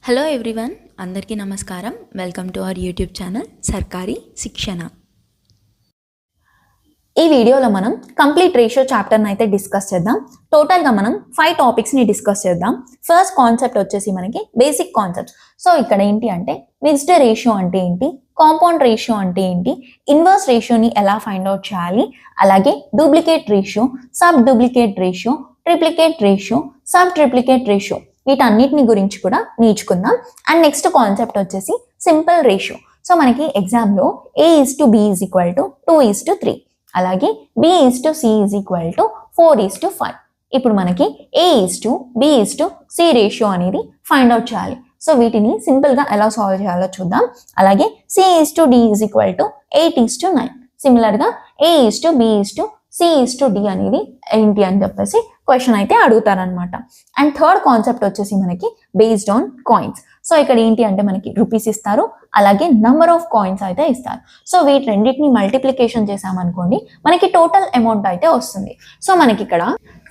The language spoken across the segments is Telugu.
హలో ఎవ్రీవన్, అందరికీ నమస్కారం. Welcome to our YouTube channel సర్కారీ శిక్షణ. ఈ వీడియోలో మనం కంప్లీట్ రేషియో చాప్టర్ని అయితే డిస్కస్ చేద్దాం. టోటల్గా మనం 5 టాపిక్స్ని డిస్కస్ చేద్దాం. ఫస్ట్ కాన్సెప్ట్ వచ్చేసి మనకి బేసిక్ కాన్సెప్ట్స్. సో ఇక్కడ ఏంటి అంటే మిక్స్డ్ రేషియో అంటే ఏంటి, కాంపౌండ్ రేషియో అంటే ఏంటి, ఇన్వర్స్ రేషియోని ఎలా ఫైండ్ అవుట్ చేయాలి, అలాగే duplicate ratio, sub duplicate ratio, triplicate ratio, sub triplicate ratio, వీటన్నిటిని గురించి కూడా నేర్చుకుందాం. అండ్ నెక్స్ట్ కాన్సెప్ట్ వచ్చేసి సింపుల్ రేషియో. సో మనకి ఎగ్జామ్లో A:B 2:3, అలాగే B:C 4:5. ఇప్పుడు మనకి A:B:C రేషియో అనేది ఫైండ్ అవుట్ చేయాలి. సో వీటిని సింపుల్గా ఎలా సాల్వ్ చేయాలో చూద్దాం. అలాగే C:D 8:9. సిమిలర్గా A:B:C:D అనేది ఏంటి అని చెప్పేసి క్వశ్చన్ అయితే అడుగుతారనమాట. అండ్ థర్డ్ కాన్సెప్ట్ వచ్చేసి మనకి బేస్డ్ ఆన్ కాయిన్స్. సో ఇక్కడ ఏంటి అంటే మనకి రూపీస్ ఇస్తారు, అలాగే నంబర్ ఆఫ్ కాయిన్స్ అయితే ఇస్తారు. సో వీటి రెండింటిని మల్టిప్లికేషన్ చేసామనుకోండి మనకి టోటల్ అమౌంట్ అయితే వస్తుంది. సో మనకి ఇక్కడ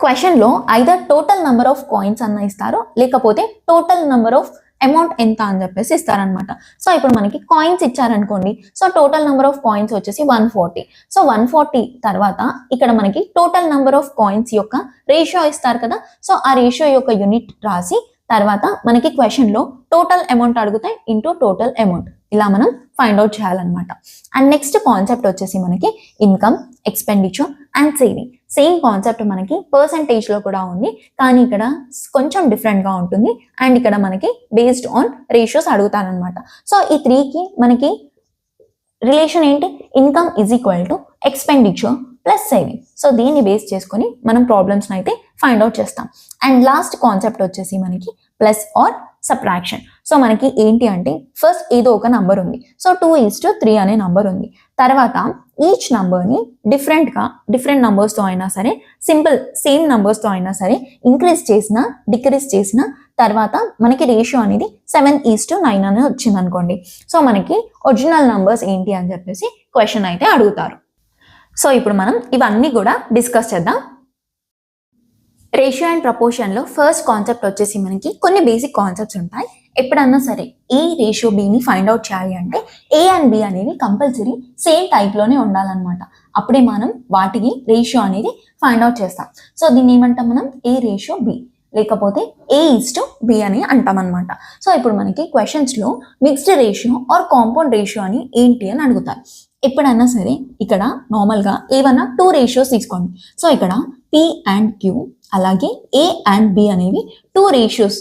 క్వశ్చన్లో either total number of coins అన్న ఇస్తారు, లేకపోతే టోటల్ నంబర్ ఆఫ్ అమౌంట్ ఎంత అని చెప్పేసి ఇస్తారనమాట. సో ఇప్పుడు మనకి కాయిన్స్ ఇచ్చారనుకోండి, so total number of coins వచ్చేసి 140. సో 140 తర్వాత ఇక్కడ మనకి టోటల్ నెంబర్ ఆఫ్ కాయిన్స్ యొక్క రేషియో ఇస్తారు కదా. సో ఆ రేషియో యొక్క యూనిట్ రాసి తర్వాత మనకి క్వశ్చన్లో టోటల్ అమౌంట్ అడుగుతాయి ఇంటూ టోటల్ అమౌంట్, ఇలా మనం ఫైండ్ అవుట్ చేయాలన్నమాట. అండ్ నెక్స్ట్ కాన్సెప్ట్ వచ్చేసి మనకి income, expenditure and saving. Same concept మనకి పర్సంటేజ్లో కూడా ఉంది, కానీ ఇక్కడ కొంచెం డిఫరెంట్గా ఉంటుంది. అండ్ ఇక్కడ మనకి బేస్డ్ ఆన్ రేషియోస్ అడుగుతారనమాట. సో ఈ 3కి మనకి రిలేషన్ ఏంటి, income = expenditure plus saving. So దీన్ని బేస్ చేసుకొని మనం ప్రాబ్లమ్స్ని అయితే ఫైండ్ అవుట్ చేస్తాం. అండ్ లాస్ట్ కాన్సెప్ట్ వచ్చేసి మనకి ప్లస్ ఆర్ సబ్ట్రాక్షన్. సో మనకి ఏంటి అంటే ఫస్ట్ ఏదో ఒక నంబర్ ఉంది, సో 2:3 అనే నంబర్ ఉంది. తర్వాత ఈచ్ నంబర్ని డిఫరెంట్ నంబర్స్తో అయినా సరే, సింపుల్ సేమ్ నంబర్స్తో అయినా సరే ఇంక్రీజ్ చేసినా డిక్రీజ్ చేసినా తర్వాత మనకి రేషియో అనేది 7:9 అని వచ్చింది అనుకోండి. సో మనకి ఒరిజినల్ నంబర్స్ ఏంటి అని చెప్పేసి క్వశ్చన్ అయితే అడుగుతారు. సో ఇప్పుడు మనం ఇవన్నీ కూడా డిస్కస్ చేద్దాం. రేషియో అండ్ ప్రపోర్షన్లో ఫస్ట్ కాన్సెప్ట్ వచ్చేసి మనకి కొన్ని బేసిక్ కాన్సెప్ట్స్ ఉంటాయి. ఎప్పుడన్నా సరే ఏ రేషియో బిని ఫైండ్ అవుట్ చేయాలి అంటే ఏ అండ్ బి అనేవి కంపల్సరీ సేమ్ టైప్లోనే ఉండాలన్నమాట. అప్పుడే మనం వాటికి రేషియో అనేది ఫైండ్ అవుట్ చేస్తాం. సో దీన్ని ఏమంటాం మనం, A:B, లేకపోతే A:B అని అంటాం అనమాట. సో ఇప్పుడు మనకి క్వశ్చన్స్లో mixed ratio or compound ratio అని ఏంటి అని అడుగుతారు. ఎప్పుడన్నా సరే ఇక్కడ నార్మల్గా ఏవన్నా 2 రేషియోస్ తీసుకోండి. సో ఇక్కడ P అండ్ Q అలాగే A అండ్ B అనేవి 2 రేషియోస్.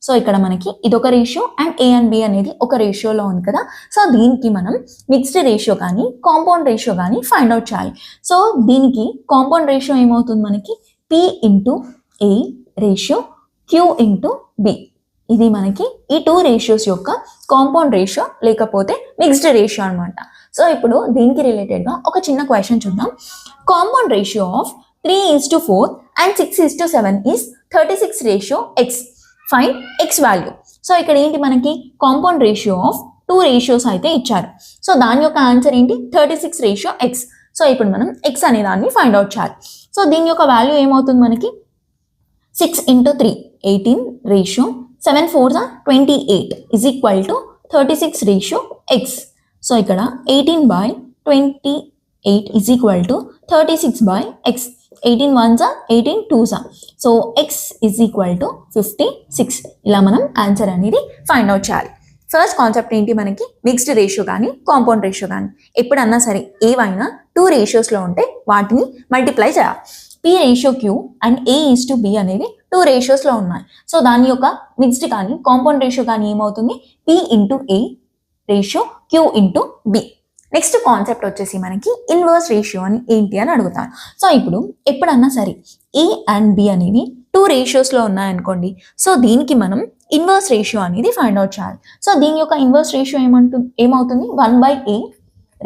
సో ఇక్కడ మనకి ఇదొక ratio and A and B అనేది ఒక రేషియోలో ఉంది కదా. సో దీనికి మనం మిక్స్డ్ రేషియో కానీ కాంపౌండ్ రేషియో కానీ ఫైండ్ అవుట్ చేయాలి. సో దీనికి కాంపౌండ్ రేషియో ఏమవుతుంది మనకి, P:A రేషియో Q:B. ఇది మనకి ఈ 2 రేషియోస్ యొక్క కాంపౌండ్ రేషియో లేకపోతే మిక్స్డ్ రేషియో అనమాట. సో ఇప్పుడు దీనికి రిలేటెడ్గా ఒక చిన్న క్వశ్చన్ చూద్దాం. Compound ratio of 3:4 and 6:7 is 36:x. Find x value. So ఇక్కడ ఏంటి మనకి కాంపౌండ్ రేషియో ఆఫ్ 2 రేషియోస్ అయితే ఇచ్చారు. సో దాని యొక్క ఆన్సర్ ఏంటి, 36:x. సో ఇప్పుడు మనం x అనే దాన్ని ఫైండ్ అవుట్ చేయాలి. సో దీని యొక్క వాల్యూ ఏమవుతుంది మనకి, 6 × 3 18 రేషియో 7 4 28 = 36:x. సో ఇక్కడ 18/28 = 36/x. 18 1s 18 2s. So x = 56. ఇలా మనం ఆన్సర్ అనేది ఫైండ్ అవుట్ చేయాలి. ఫస్ట్ కాన్సెప్ట్ ఏంటి మనకి, మిక్స్డ్ రేషియో కానీ కాంపౌండ్ రేషియో కానీ ఎప్పుడన్నా సరే ఏవైనా 2 రేషియోస్లో ఉంటే వాటిని మల్టిప్లై చేయాలి. P:Q అండ్ A:B అనేవి 2 రేషియోస్లో ఉన్నాయి. సో దాని యొక్క మిక్స్డ్ కానీ కాంపౌండ్ రేషియో కానీ ఏమవుతుంది, P:A ratio Q:B. Next concept వచ్చేసి మనకి ఇన్వర్స్ రేషియో అని ఏంటి అని అడుగుతాను. సో ఇప్పుడు ఎప్పుడన్నా సరే A అండ్ B అనేవి 2 రేషియోస్లో ఉన్నాయనుకోండి. సో దీనికి మనం ఇన్వర్స్ రేషియో అనేది ఫైండ్ అవుట్ చేయాలి. సో దీని యొక్క ఇన్వర్స్ రేషియో ఏమవుతుంది, 1/A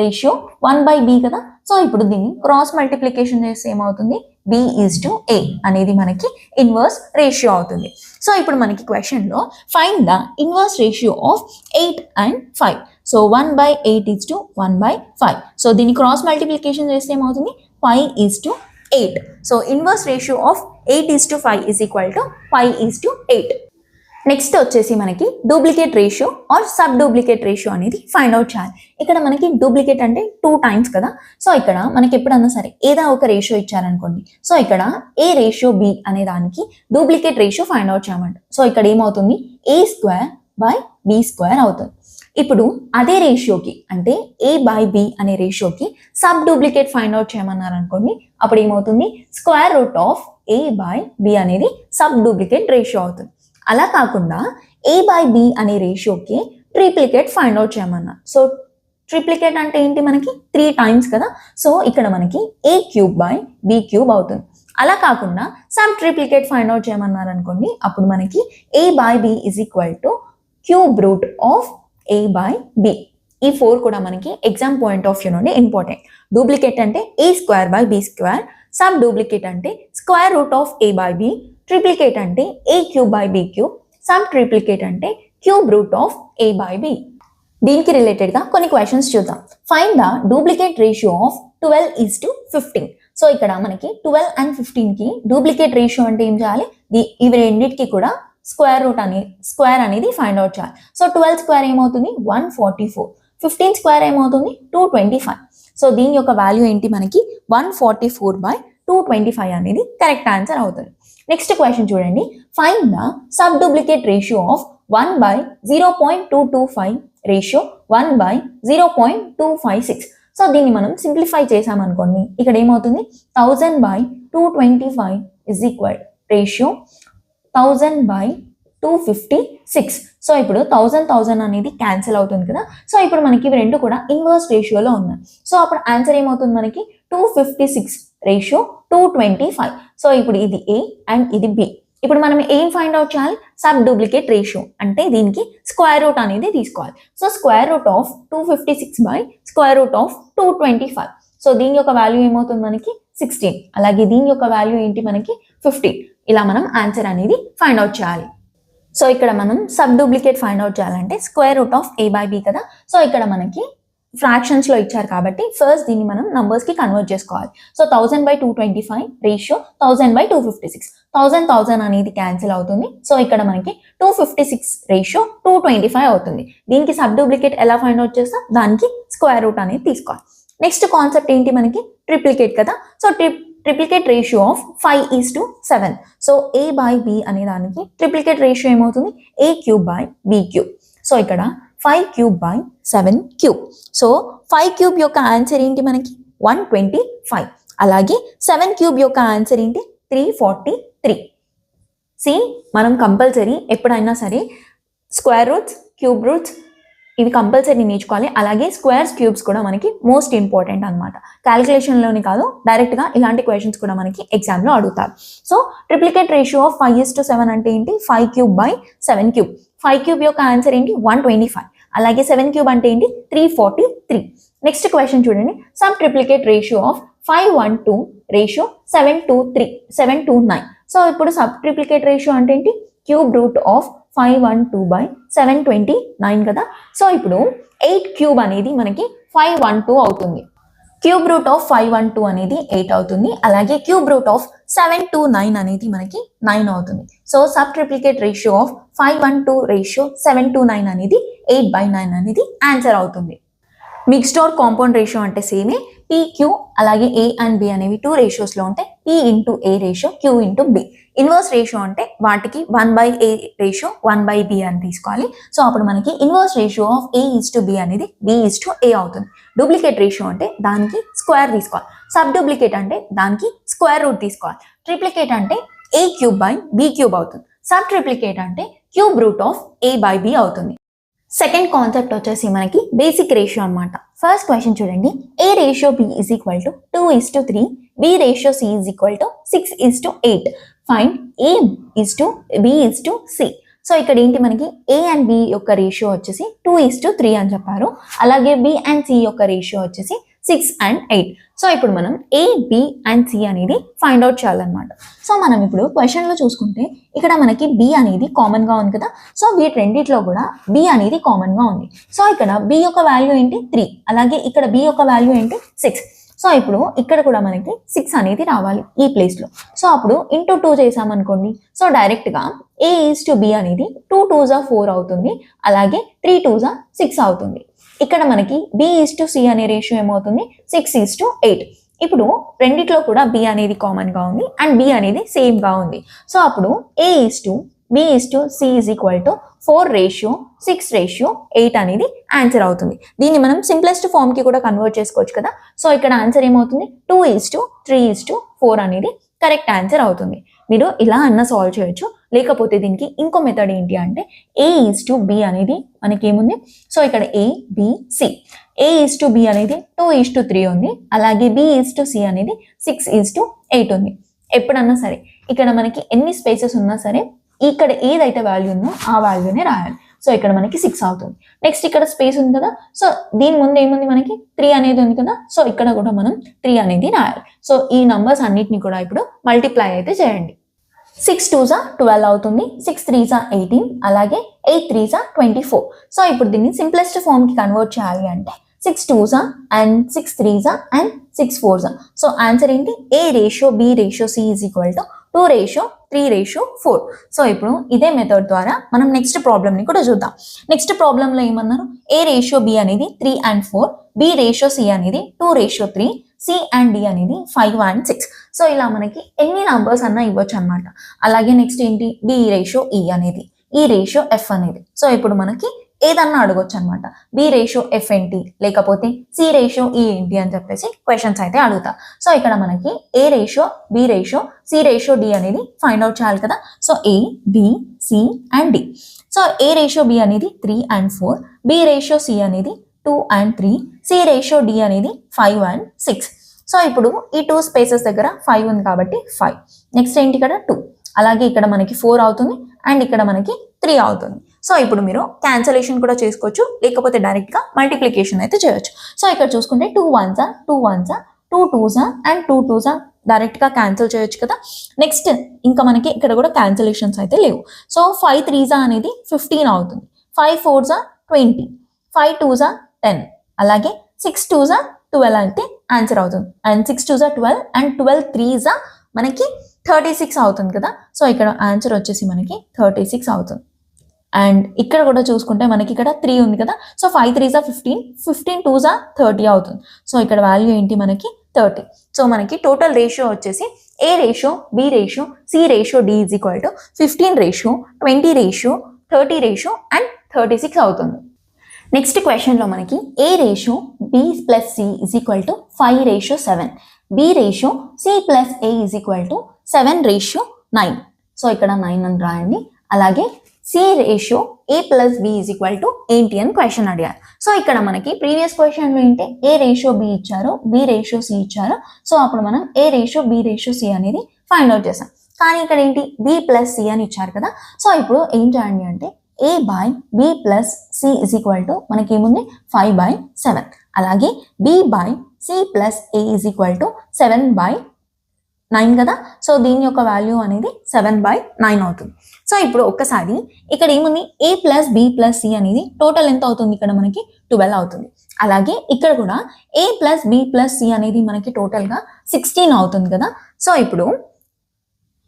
రేషియో 1/B కదా. సో ఇప్పుడు దీన్ని క్రాస్ మల్టిప్లికేషన్ చేస్తే ఏమవుతుంది, B:A అనేది మనకి ఇన్వర్స్ రేషియో అవుతుంది. సో ఇప్పుడు మనకి క్వశ్చన్లో find the inverse ratio of 8 and 5. So 1/8 = 1/5. So దీన్ని క్రాస్ మల్టిప్లికేషన్ చేస్తే ఏమవుతుంది, 5:8. So inverse ratio of 8:5 = 5:8. Next వచ్చేసి మనకి duplicate ratio or sub duplicate ratio అనేది ఫైండ్ అవుట్ చేయాలి. ఇక్కడ మనకి డూప్లికేట్ అంటే 2 టైమ్స్ కదా, సో ఇక్కడ మనకి ఎప్పుడన్నా సరే ఏదో ఒక రేషియో ఇచ్చారనుకోండి, సో ఇక్కడ ఏ రేషియో బి అనే దానికి డూప్లికేట్ రేషియో ఫైండ్ అవుట్ చేయమంట. సో ఇక్కడ ఏమవుతుంది, a square by b square అవుతుంది. ఇప్పుడు అదే రేషియోకి అంటే a బై b అనే రేషియోకి సబ్ డూప్లికేట్ ఫైండ్ అవుట్ చేయమన్నారు అనుకోండి, అప్పుడు ఏమవుతుంది, square root of a by b అనేది సబ్ డూప్లికేట్ రేషియో అవుతుంది. అలా కాకుండా a బై b అనే రేషియోకి ట్రిప్లికేట్ ఫైండ్ అవుట్ చేయమన్నా. సో ట్రిప్లికేట్ అంటే ఏంటి, మనకి 3 టైమ్స్ కదా, సో ఇక్కడ మనకి a cube by b cube అవుతుంది. అలా కాకుండా సబ్ ట్రిప్లికేట్ ఫైండ్ అవుట్ చేయమన్నారు అనుకోండి, అప్పుడు మనకి a by b is equal to cube root of a by b. ఈ 4 కూడా మనకి ఎగ్జామ్ పాయింట్ ఆఫ్ వ్యూ నుండి ఇంపార్టెంట్. డూప్లికేట్ అంటే a square by b square, sub duplicate అంటే square root of a by b, triplicate అంటే a cube by b cube, sub triplicate అంటే cube root of a by b. దీనికి రిలేటెడ్ గా కొన్ని క్వశ్చన్స్ చూద్దాం. Find the duplicate ratio of 12:15. So ఇక్కడ మనకి 12 and 15 కి డూప్లికేట్ రేషియో అంటే ఏం చేయాలి, ఇవి రెండింటికి కూడా స్క్వేర్ అనేది ఫైండ్ అవుట్ చేయాలి. సో 12 స్క్వేర్ ఏమవుతుంది, 144. 15 స్క్వేర్ ఏమవుతుంది, 225. సో దీని యొక్క వాల్యూ ఏంటి, మనకి 144/225 అనేది కరెక్ట్ ఆన్సర్ అవుతుంది. నెక్స్ట్ క్వశ్చన్ చూడండి, find the sub duplicate ratio of 1/0.225 ratio 1/0.256. So దీన్ని మనం సింప్లిఫై చేసామనుకోండి, ఇక్కడ ఏమవుతుంది, 1000/225 ఇజ్ ఈక్వల్ రేషియో 1000/256. సో ఇప్పుడు 1000 అనేది క్యాన్సిల్ అవుతుంది కదా, సో ఇప్పుడు మనకి ఇవి రెండు కూడా ఇన్వర్స్ రేషియోలో ఉన్నాయి. సో అప్పుడు ఆన్సర్ ఏమవుతుంది, మనకి 256 రేషియో 225. సో ఇప్పుడు ఇది a అండ్ ఇది b. ఇప్పుడు మనం ఏం ఫైండ్ అవుట్ చేయాలి, సబ్ డూప్లికేట్ రేషియో అంటే దీనికి స్క్వేర్ రూట్ అనేది తీసుకోవాలి. So square root of 256 by square root of 225. So దీని యొక్క వాల్యూ ఏమవుతుంది, మనకి 16. అలాగే దీని యొక్క వాల్యూ ఏంటి, మనకి 15. ఇలా మనం ఆన్సర్ అనేది ఫైండ్ అవుట్ చేయాలి. సో ఇక్కడ మనం సబ్ డూప్లికేట్ ఫైండ్ అవుట్ చేయాలంటే square root of a by b కదా, సో ఇక్కడ మనకి ఫ్రాక్షన్స్ లో ఇచ్చారు కాబట్టి ఫస్ట్ దీన్ని మనం నంబర్స్ కి కన్వర్ట్ చేసుకోవాలి. So 1000/225 ratio 1000/256. 1000 అనేది క్యాన్సిల్ అవుతుంది. సో ఇక్కడ మనకి 256 రేషియో 225 అవుతుంది. దీనికి సబ్ డూప్లికేట్ ఎలా ఫైండ్ అవుట్ చేస్తాం, దానికి స్క్వేర్ రూట్ అనేది తీసుకోవాలి. నెక్స్ట్ కాన్సెప్ట్ ఏంటి, మనకి ట్రిప్లికేట్ కదా, so triplicate ratio of 5:7. So a by b అనే దానికి ట్రిప్లికేట్ రేషియో ఏమవుతుంది, a cube by b cube. So ఇక్కడ 5 cube by 7 cube. So 5 cube యొక్క ఆన్సర్ ఏంటి, మనకి 125. అలాగే 7 క్యూబ్ యొక్క ఆన్సర్ ఏంటి, 343. సి మనం కంపల్సరీ ఎప్పుడైనా సరే స్క్వేర్ రూట్స్, క్యూబ్ రూట్స్ ఇవి కంపల్సరీ నేర్చుకోవాలి. అలాగే స్క్వేర్స్, క్యూబ్స్ కూడా మనకి మోస్ట్ ఇంపార్టెంట్ అనమాట. క్యాలిక్యులేషన్లోని కాదు, డైరెక్ట్గా ఇలాంటి క్వశ్చన్స్ కూడా మనకి ఎగ్జామ్లో అడుగుతారు. సో ట్రిప్లికేట్ రేషియో ఆఫ్ 5:7 అంటే ఏంటి, 5 క్యూబ్ బై 7 క్యూబ్. 5 క్యూబ్ యొక్క ఆన్సర్ ఏంటి, 125. అలాగే 7 క్యూబ్ అంటే ఏంటి, 343. నెక్స్ట్ క్వశ్చన్ చూడండి, some triplicate ratio of 512 ratio 729. So ఇప్పుడు సబ్ ట్రిప్లికేట్ రేషియో అంటే ఏంటి, క్యూబ్ రూట్ ఆఫ్ 512/729 కదా. సో ఇప్పుడు 8 క్యూబ్ అనేది మనకి 512 అవుతుంది. క్యూబ్ రూట్ ఆఫ్ 512 అనేది 8 అవుతుంది. అలాగే క్యూబ్ రూట్ ఆఫ్ 729 అనేది మనకి 9 అవుతుంది. So sub triplicate ratio of 512 ratio 729 అనేది 8/9 అనేది ఆన్సర్ అవుతుంది. మిక్స్డ్ ఆర్ కాంపౌండ్ రేషియో అంటే సేమే, PQ అలాగే A అండ్ B అనేవి 2 రేషియోస్లో ఉంటాయి. P into A ratio, Q into B. Inverse ratio అంటే వాటికి 1/A రేషియో 1/B అని తీసుకోవాలి. సో అప్పుడు మనకి ఇన్వర్స్ రేషియో ఆఫ్ A:B అనేది B:A అవుతుంది. డూప్లికేట్ రేషియో అంటే దానికి స్క్వేర్ తీసుకోవాలి. సబ్ డూప్లికేట్ అంటే దానికి స్క్వేర్ రూట్ తీసుకోవాలి. ట్రిప్లికేట్ అంటే A cube by B cube అవుతుంది. సబ్ ట్రిప్లికేట్ అంటే cube root of A by B అవుతుంది. సెకండ్ కాన్సెప్ట్ వచ్చేసి మనకి బేసిక్ రేషియో అనమాట. ఫస్ట్ క్వశ్చన్ చూడండి, A ratio B is equal to 2:3, B ratio C is equal to 6:8. Find A is to B is to C. So ఇక్కడ ఏంటి, మనకి A అండ్ B యొక్క రేషియో వచ్చేసి 2:3 అని చెప్పారు. అలాగే B అండ్ C యొక్క రేషియో వచ్చేసి 6 and 8. సో ఇప్పుడు మనం A, B అండ్ C అనేది ఫైండ్ అవుట్ చేయాలన్నమాట. సో మనం ఇప్పుడు క్వశ్చన్లో చూసుకుంటే ఇక్కడ మనకి B అనేది కామన్గా ఉంది కదా. సో వీటి రెండిట్లో కూడా B అనేది కామన్గా ఉంది. సో ఇక్కడ B యొక్క వాల్యూ ఏంటి, 3. అలాగే ఇక్కడ B యొక్క వాల్యూ ఏంటి, 6. సో ఇప్పుడు ఇక్కడ కూడా మనకి 6 అనేది రావాలి ఈ ప్లేస్లో. సో అప్పుడు ఇంటూ 2 చేసామనుకోండి, సో డైరెక్ట్గా A:B అనేది 2 2s 4 అవుతుంది, అలాగే 3 2s 6 అవుతుంది. ఇక్కడ మనకి B:C అనే రేషియో ఏమవుతుంది, 6:8. ఇప్పుడు రెండిట్లో కూడా B అనేది కామన్గా ఉంది అండ్ B అనేది సేమ్గా ఉంది. సో అప్పుడు A:B:C is equal to 4:6:8 అనేది ఆన్సర్ అవుతుంది. దీన్ని మనం సింప్లెస్ట్ ఫామ్కి కూడా కన్వర్ట్ చేసుకోవచ్చు కదా. సో ఇక్కడ ఆన్సర్ ఏమవుతుంది, 2:3:4 అనేది కరెక్ట్ ఆన్సర్ అవుతుంది. మీరు ఇలా అన్న సాల్వ్ చేయొచ్చు. లేకపోతే దీనికి ఇంకో మెథడ్ ఏంటి అంటే A:B అనేది మనకి ఏముంది, సో ఇక్కడ ABC, A:B అనేది 2:3 ఉంది, అలాగే B:C అనేది 6:8 ఉంది. ఎప్పుడన్నా సరే ఇక్కడ మనకి ఎన్ని స్పేసెస్ ఉన్నా సరే ఇక్కడ ఏదైతే వాల్యూ ఉందో ఆ వాల్యూనే రాయాలి. సో ఇక్కడ మనకి 6 అవుతుంది. నెక్స్ట్ ఇక్కడ స్పేస్ ఉంది కదా, సో దీని ముందు ఏముంది, మనకి 3 అనేది ఉంది కదా, సో ఇక్కడ కూడా మనం 3 అనేది రాయాలి. సో ఈ నంబర్స్ అన్నిటిని కూడా ఇప్పుడు మల్టిప్లై అయితే చేయండి. 6 2s 12 అవుతుంది, 6 3s 18, అలాగే 8 3s 24. సో ఇప్పుడు దీన్ని సింప్లెస్ట్ ఫామ్కి కన్వర్ట్ చేయాలి అంటే 6 2s and 6 3s and 6 4s. So answer ఏంటి, A:B:C is equal to 2:3:4. So ఇప్పుడు ఇదే మెథడ్ ద్వారా మనం నెక్స్ట్ ప్రాబ్లమ్ని కూడా చూద్దాం. నెక్స్ట్ ప్రాబ్లంలో ఏమన్నారు, A:B అనేది 3 and 4, B:C అనేది 2:3, C and D అనేది 5 and 6. సో ఇలా మనకి ఎన్ని నంబర్స్ అన్నా ఇవ్వచ్చు అనమాట. అలాగే నెక్స్ట్ ఏంటి, B:E అనేది, E:F అనేది. సో ఇప్పుడు మనకి ఏదన్నా అడగొచ్చు అనమాట. B:F ఏంటి, లేకపోతే C:E ఏంటి అని చెప్పేసి క్వశ్చన్స్ అయితే అడుగుతా. సో ఇక్కడ మనకి A:B:C:D అనేది ఫైండ్ అవుట్ చేయాలి కదా. So A, B, C and D. So A:B అనేది 3 and 4, B:C అనేది 2 and 3, C:D అనేది 5 and 6. సో ఇప్పుడు ఈ 2 స్పేసెస్ దగ్గర 5 ఉంది కాబట్టి 5. నెక్స్ట్ ఏంటి, ఇక్కడ 2, అలాగే ఇక్కడ మనకి 4 అవుతుంది అండ్ ఇక్కడ మనకి 3 అవుతుంది. సో ఇప్పుడు మీరు క్యాన్సలేషన్ కూడా చేసుకోవచ్చు, లేకపోతే డైరెక్ట్గా మల్టిప్లికేషన్ అయితే చేయొచ్చు. సో ఇక్కడ చూసుకుంటే 2 1s 2 1s, 2 2s and 2 2s డైరెక్ట్గా క్యాన్సిల్ చేయొచ్చు కదా. నెక్స్ట్ ఇంకా మనకి ఇక్కడ కూడా క్యాన్సలేషన్స్ అయితే లేవు. సో 5 3s అనేది 15 అవుతుంది, 5 4s 20, 5 2s 10, అలాగే 6 2s 12 అయితే ఆన్సర్ అవుతుంది. అండ్ 6 2s 12 అండ్ 12 3s మనకి 36 అవుతుంది కదా. సో ఇక్కడ ఆన్సర్ వచ్చేసి మనకి 36 అవుతుంది. అండ్ ఇక్కడ కూడా చూసుకుంటే మనకి ఇక్కడ 3 ఉంది కదా, సో 5 3s 15, 15 2s 30 అవుతుంది. సో ఇక్కడ వాల్యూ ఏంటి, మనకి 30. సో మనకి టోటల్ రేషియో వచ్చేసి A:B:C:D is equal to 15:20:30 and 36 అవుతుంది. నెక్స్ట్ క్వశ్చన్లో మనకి A:B+C is equal to 5:7, B:C+A is equal to 7:9. So ఇక్కడ 9 అని రాయండి. అలాగే C:A+B ఈజ్ ఈక్వల్ టు ఏంటి అని క్వశ్చన్ అడిగారు. సో ఇక్కడ మనకి ప్రీవియస్ క్వశ్చన్లో ఏంటి, A:B ఇచ్చారు, B:C ఇచ్చారు. సో అప్పుడు మనం A:B:C అనేది ఫైండ్ అవుట్ చేసాం. కానీ ఇక్కడ ఏంటి, B+C అని ఇచ్చారు కదా. సో ఇప్పుడు ఏం చేయండి అంటే A/B+C ఈజ్ ఈక్వల్ టు మనకి ఏముంది 5/7, అలాగే B/C+A ఈజ్ ఈక్వల్ టు 7/9 కదా. సో దీని యొక్క వాల్యూ అనేది 7/9 అవుతుంది. సో ఇప్పుడు ఒక్కసారి ఇక్కడ ఏముంది, A+B+C అనేది టోటల్ ఎంత అవుతుంది, ఇక్కడ మనకి 12 అవుతుంది. అలాగే ఇక్కడ కూడా A+B+C అనేది మనకి టోటల్గా 16 అవుతుంది కదా. సో ఇప్పుడు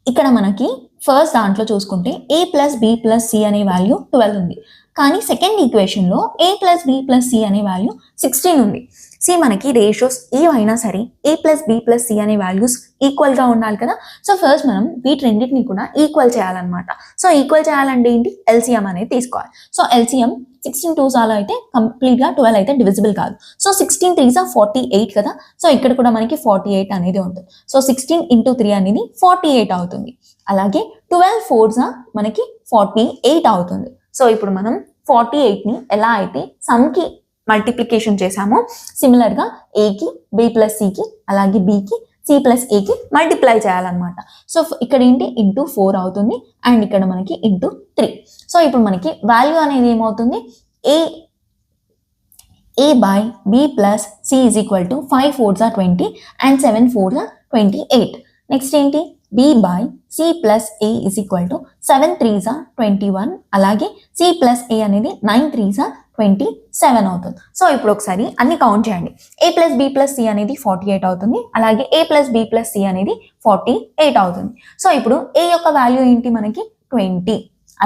ఇక్కడ మనకి ఫస్ట్ దాంట్లో చూసుకుంటే A+B+C అనే వాల్యూ 12 ఉంది, కానీ సెకండ్ ఈక్వేషన్లో A+B+C అనే వాల్యూ 16 ఉంది. మనకి రేషియోస్ ఏవైనా సరే A+B+C అనే వాల్యూస్ ఈక్వల్గా ఉండాలి కదా. సో ఫస్ట్ మనం వీటి రెండింటిని కూడా ఈక్వల్ చేయాలన్నమాట. సో ఈక్వల్ చేయాలంటే ఏంటి, LCM అనేది తీసుకోవాలి. సో LCM 16 2s అయితే కంప్లీట్గా 12 అయితే డివిజిబుల్ కాదు. సో 16 3s 48 కదా. సో ఇక్కడ కూడా మనకి 48 అనేది ఉంటుంది. సో 16 × 3 అనేది 48 అవుతుంది. అలాగే 12 4s మనకి 48 అవుతుంది. సో ఇప్పుడు మనం 48ని ఎలా అయితే సమ్కి మల్టిప్లికేషన్ చేసామో సిమిలర్గా ఏకి B+Cకి అలాగే Bకి C+Aకి మల్టిప్లై చేయాలన్నమాట. సో ఇక్కడ ఏంటి ఇంటూ 4 అవుతుంది అండ్ ఇక్కడ మనకి ఇంటూ 3. సో ఇప్పుడు మనకి వాల్యూ అనేది ఏమవుతుంది, A/B+C is equal to 5 4s 20 and 7 4s 28. Next ఏంటి, B/C+A is equal to 7 3s 21, అలాగే C+A అనేది 9 3s 27 అవుతుంది. సో ఇప్పుడు ఒకసారి అన్ని కౌంట్ చేయండి. a plus b plus c అనేది 48 అవుతుంది, అలాగే a plus b plus c అనేది 48 అవుతుంది. సో ఇప్పుడు a యొక్క వాల్యూ ఏంటి మనకి 20,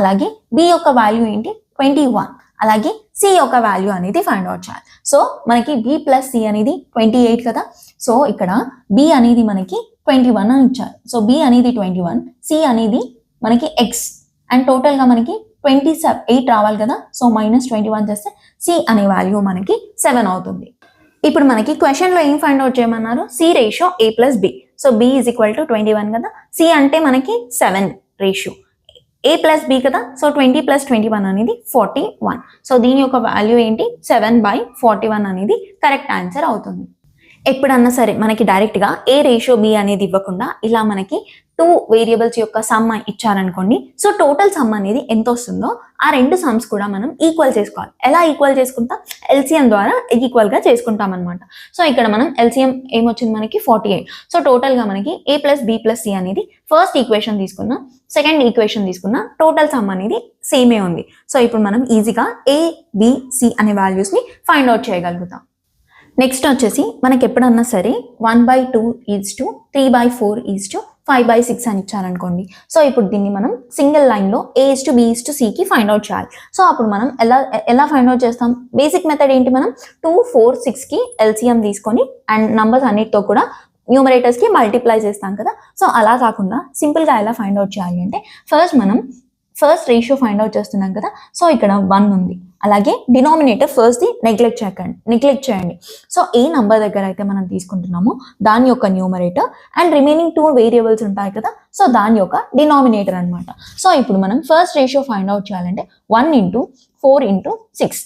అలాగే b యొక్క వాల్యూ ఏంటి 21, అలాగే c యొక్క వాల్యూ అనేది ఫైండ్ అవుట్ చేయాలి. సో మనకి b ప్లస్ c అనేది 28 కదా, సో ఇక్కడ b అనేది మనకి 21 అని ఇచ్చారు. సో b అనేది 21, c అనేది మనకి x, అండ్ టోటల్గా మనకి 28 రావాలి కదా, సో -21 చేస్తే c అనే వాల్యూ మనకి 7 అవుతుంది. ఇప్పుడు మనకి క్వశ్చన్లో ఏం ఫైండ్ అవుట్ చేయమన్నారు, c ratio a plus b. So b is equal to 21 కదా, c అంటే మనకి 7 రేషియో, a ప్లస్ b కదా, సో 20 ప్లస్ 21 అనేది 41. సో దీని యొక్క వాల్యూ ఏంటి 7/41 అనేది కరెక్ట్ ఆన్సర్ అవుతుంది. ఎప్పుడన్నా సరే మనకి డైరెక్ట్గా a రేషియో b అనేది ఇవ్వకుండా ఇలా మనకి 2 వేరియబుల్స్ యొక్క సమ్ ఇచ్చారనుకోండి, సో టోటల్ సమ్ అనేది ఎంత వస్తుందో ఆ రెండు సమ్స్ కూడా మనం ఈక్వల్ చేసుకోవాలి. ఎలా ఈక్వల్ చేసుకుంటాం, ఎల్సిఎం ద్వారా ఈక్వల్గా చేసుకుంటాం అనమాట. సో ఇక్కడ మనం ఎల్సిఎం ఏమొచ్చింది మనకి 48. సో టోటల్గా మనకి a plus b plus c అనేది ఫస్ట్ ఈక్వేషన్ తీసుకున్నా, సెకండ్ ఈక్వేషన్ తీసుకున్నా, టోటల్ సమ్ అనేది సేమే ఉంది. సో ఇప్పుడు మనం ఈజీగా a b c అనే వాల్యూస్ని ఫైండ్ అవుట్ చేయగలుగుతాం. నెక్స్ట్ వచ్చేసి మనకి ఎప్పుడన్నా సరే 1/2 ఈజ్ టు 3/4 ఈజ్ టు 5/6 అని ఇచ్చారనుకోండి, సో ఇప్పుడు దీన్ని మనం సింగిల్ లైన్లో a is to b is to c కి ఫైండ్ అవుట్ చేయాలి. సో అప్పుడు మనం ఎలా ఫైండ్ అవుట్ చేస్తాం, బేసిక్ మెథడ్ ఏంటి, మనం 2, 4, 6కి ఎల్సిఎం తీసుకొని అండ్ నంబర్స్ అన్నిటితో కూడా న్యూమరేటర్స్కి మల్టిప్లై చేస్తాం కదా. సో అలా కాకుండా సింపుల్గా ఎలా ఫైండ్ అవుట్ చేయాలి అంటే, ఫస్ట్ రేషియో ఫైండ్ అవుట్ చేస్తున్నాం కదా, సో ఇక్కడ 1 ఉంది, అలాగే డినామినేటర్ ఫస్ట్ ది నెగ్లెక్ట్ చేయండి. సో ఏ నంబర్ దగ్గర అయితే మనం తీసుకుంటున్నామో దాని యొక్క న్యూమరేటర్ అండ్ రిమైనింగ్ 2 వేరియబుల్స్ ఉంటాయి కదా, సో దాని యొక్క డినామినేటర్ అనమాట. సో ఇప్పుడు మనం ఫస్ట్ రేషియో ఫైండ్ అవుట్ చేయాలంటే 1 × 4 × 6.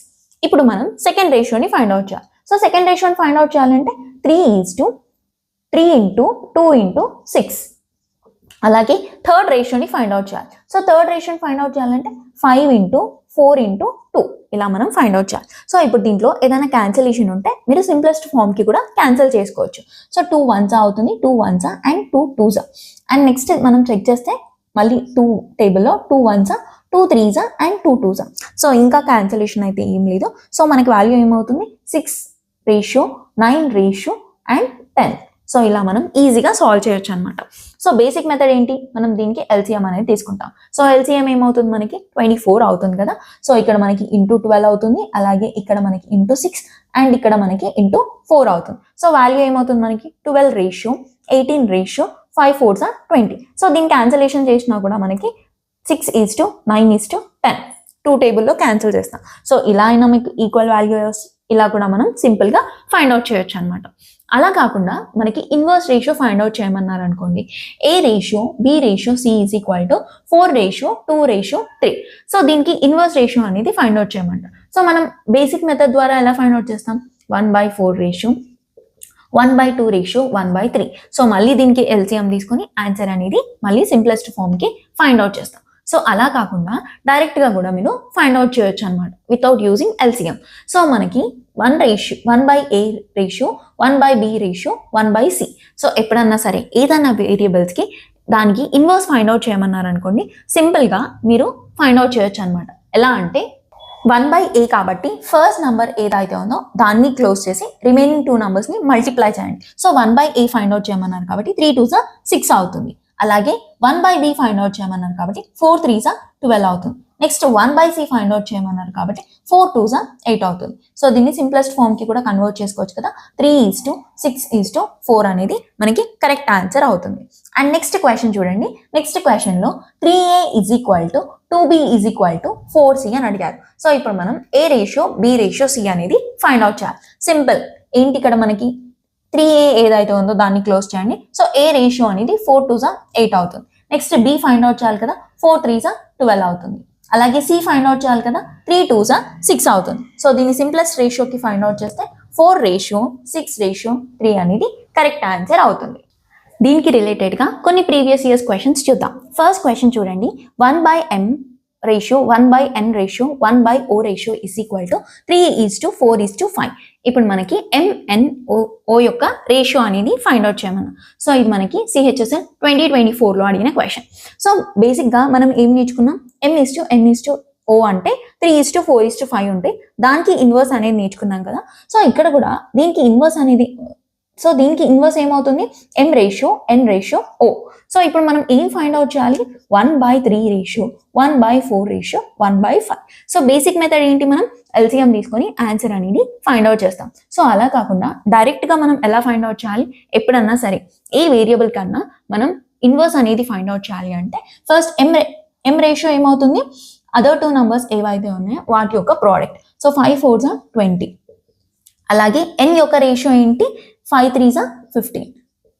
ఇప్పుడు మనం సెకండ్ రేషియోని ఫైండ్ అవుట్ చేయాలి. సో సెకండ్ రేషియోని ఫైండ్ అవుట్ చేయాలంటే 3 × 2 × 6. అలాగే థర్డ్ రేషియోని ఫైండ్ అవుట్ చేయాలి. సో థర్డ్ రేషియోని ఫైండ్ అవుట్ చేయాలంటే 5 × 4 × 2 ఇలా మనం ఫైండ్ అవుట్ చేయాలి. సో ఇప్పుడు దీంట్లో ఏదైనా క్యాన్సిలేషన్ ఉంటే మీరు సింప్లెస్ట్ ఫామ్కి కూడా క్యాన్సిల్ చేసుకోవచ్చు. సో 2 1s అవుతుంది, 2 1s and 2 2s. And next మనం చెక్ చేస్తే మళ్ళీ 2 టేబుల్లో 2 1s, 2 3s and 2 2s. So ఇంకా క్యాన్సిలేషన్ అయితే ఏం లేదు. సో మనకి వాల్యూ ఏమవుతుంది 6:9 అండ్ 10. సో ఇలా మనం ఈజీగా సాల్వ్ చేయొచ్చు అనమాట. సో బేసిక్ మెథడ్ ఏంటి, మనం దీనికి ఎల్సిఎం అనేది తీసుకుంటాం. సో ఎల్సిఎం ఏమవుతుంది మనకి 24 అవుతుంది కదా. సో ఇక్కడ మనకి ఇంటూ 12 అవుతుంది, అలాగే ఇక్కడ మనకి ఇంటూ 6 అండ్ ఇక్కడ మనకి ఇంటూ 4 అవుతుంది. సో వాల్యూ ఏమవుతుంది మనకి 12:, 18:, 5 4s 20. సో దీన్ని క్యాన్సిలేషన్ చేసినా కూడా మనకి 6:9:10 2 టేబుల్లో క్యాన్సిల్ చేస్తాం. సో ఇలా అయినా మీకు ఈక్వల్ వాల్యూ ఇలా కూడా మనం సింపుల్గా ఫైండ్ అవుట్ చేయొచ్చు అనమాట. అలా కాకుండా మనకి ఇన్వర్స్ రేషియో ఫైండ్ అవుట్ చేయమన్నారు అనుకోండి, a ratio b ratio c is equal to 4:2:3. So దీనికి ఇన్వర్స్ రేషియో అనేది ఫైండ్ అవుట్ చేయమంటారు. సో మనం బేసిక్ మెథడ్ ద్వారా ఎలా ఫైండ్ అవుట్ చేస్తాం, 1/4, 1/2, 1/3. సో మళ్ళీ దీనికి ఎల్సిఎం తీసుకొని ఆన్సర్ అనేది మళ్ళీ సింప్లెస్ట్ ఫామ్కి ఫైండ్ అవుట్ చేస్తాం. సో అలా కాకుండా డైరెక్ట్గా కూడా మీరు ఫైండ్ అవుట్ చేయొచ్చు అనమాట వితౌట్ యూజింగ్ ఎల్సిఎం. సో మనకి 1/a ratio, 1/b ratio, 1/c. So ఎప్పుడన్నా సరే ఏదైనా వేరియబుల్స్కి దానికి ఇన్వర్స్ ఫైండ్ అవుట్ చేయమన్నారు అనుకోండి, సింపుల్గా మీరు ఫైండ్ అవుట్ చేయొచ్చు అనమాట. ఎలా అంటే 1/a కాబట్టి ఫస్ట్ నెంబర్ ఏదైతే ఉందో దాన్ని క్లోజ్ చేసి రిమైనింగ్ 2 నెంబర్స్ని మల్టిప్లై చేయండి. సో 1/a ఫైండ్ అవుట్ చేయమన్నారు కాబట్టి 3 2s 6 అవుతుంది. అలాగే 1/b ఫైండ్ అవుట్ చేయమన్నారు కాబట్టి 4 3s 12 అవుతుంది. నెక్స్ట్ 1/c ఫైండ్ అవుట్ చేయమన్నారు కాబట్టి 4 2s 8 అవుతుంది. సో దీన్ని సింప్లెస్ట్ ఫామ్కి కూడా కన్వర్ట్ చేసుకోవచ్చు కదా. 3:6:4 అనేది మనకి కరెక్ట్ ఆన్సర్ అవుతుంది. అండ్ నెక్స్ట్ క్వశ్చన్ చూడండి. నెక్స్ట్ క్వశ్చన్లో 3a is equal to 2b is equal to 4c అని అడిగారు. సో ఇప్పుడు మనం a ratio, b ratio, c అనేది ఫైండ్ అవుట్ చేయాలి. సింపుల్ ఏంటి, ఇక్కడ మనకి 3a ఏదైతే ఉందో దాన్ని క్లోజ్ చేయండి. సో a రేషియో అనేది 4 2s 8 అవుతుంది. నెక్స్ట్ b ఫైండ్ అవుట్ చేయాలి కదా, 4 3s 12 అవుతుంది. అలాగే c ఫైండ్ అవుట్ చేయాలి కదా, 3 2s 6 అవుతుంది. సో దీన్ని సింప్లెస్ట్ రేషియోకి ఫైండ్ అవుట్ చేస్తే 4:6:3 అనేది కరెక్ట్ ఆన్సర్ అవుతుంది. దీనికి రిలేటెడ్గా కొన్ని ప్రీవియస్ ఇయర్స్ క్వశ్చన్స్ చూద్దాం. ఫస్ట్ క్వశ్చన్ చూడండి, 1/m ratio, 1/n ratio, 1/o ratio is equal to 3:4:5. ఇప్పుడు మనకి MNO యొక్క రేషియో అనేది ఫైండ్ అవుట్ చేయమన్నా. సో ఇది మనకి CHSL 2024లో అడిగిన క్వశ్చన్. సో బేసిక్గా మనం ఏం నేర్చుకున్నాం, M:N:O అంటే 3:4:5 ఉంటాయి. దానికి ఇన్వర్స్ అనేది నేర్చుకున్నాం కదా. సో ఇక్కడ కూడా దీనికి ఇన్వర్స్ అనేది, సో దీనికి ఇన్వర్స్ ఏమవుతుంది, n/o. సో ఇప్పుడు మనం ఏం ఫైండ్ అవుట్ చేయాలి, 1/3 ratio, 1/4 ratio, 1/5. So basic method ఏంటి, మనం LCM తీసుకొని ఆన్సర్ అనేది ఫైండ్ అవుట్ చేస్తాం. సో అలా కాకుండా డైరెక్ట్ గా మనం ఎలా ఫైండ్ అవుట్ చేయాలి, ఎప్పుడన్నా సరే ఏ వేరియబుల్ కన్నా మనం ఇన్వర్స్ అనేది ఫైండ్ అవుట్ చేయాలి అంటే ఫస్ట్ m రేషియో ఏమవుతుంది, అదర్ 2 నంబర్స్ ఏవైతే ఉన్నాయో వాటి యొక్క ప్రోడక్ట్. So 5 4s are 20. అలాగే n యొక్క రేషియో ఏంటి, 5 3s are 15.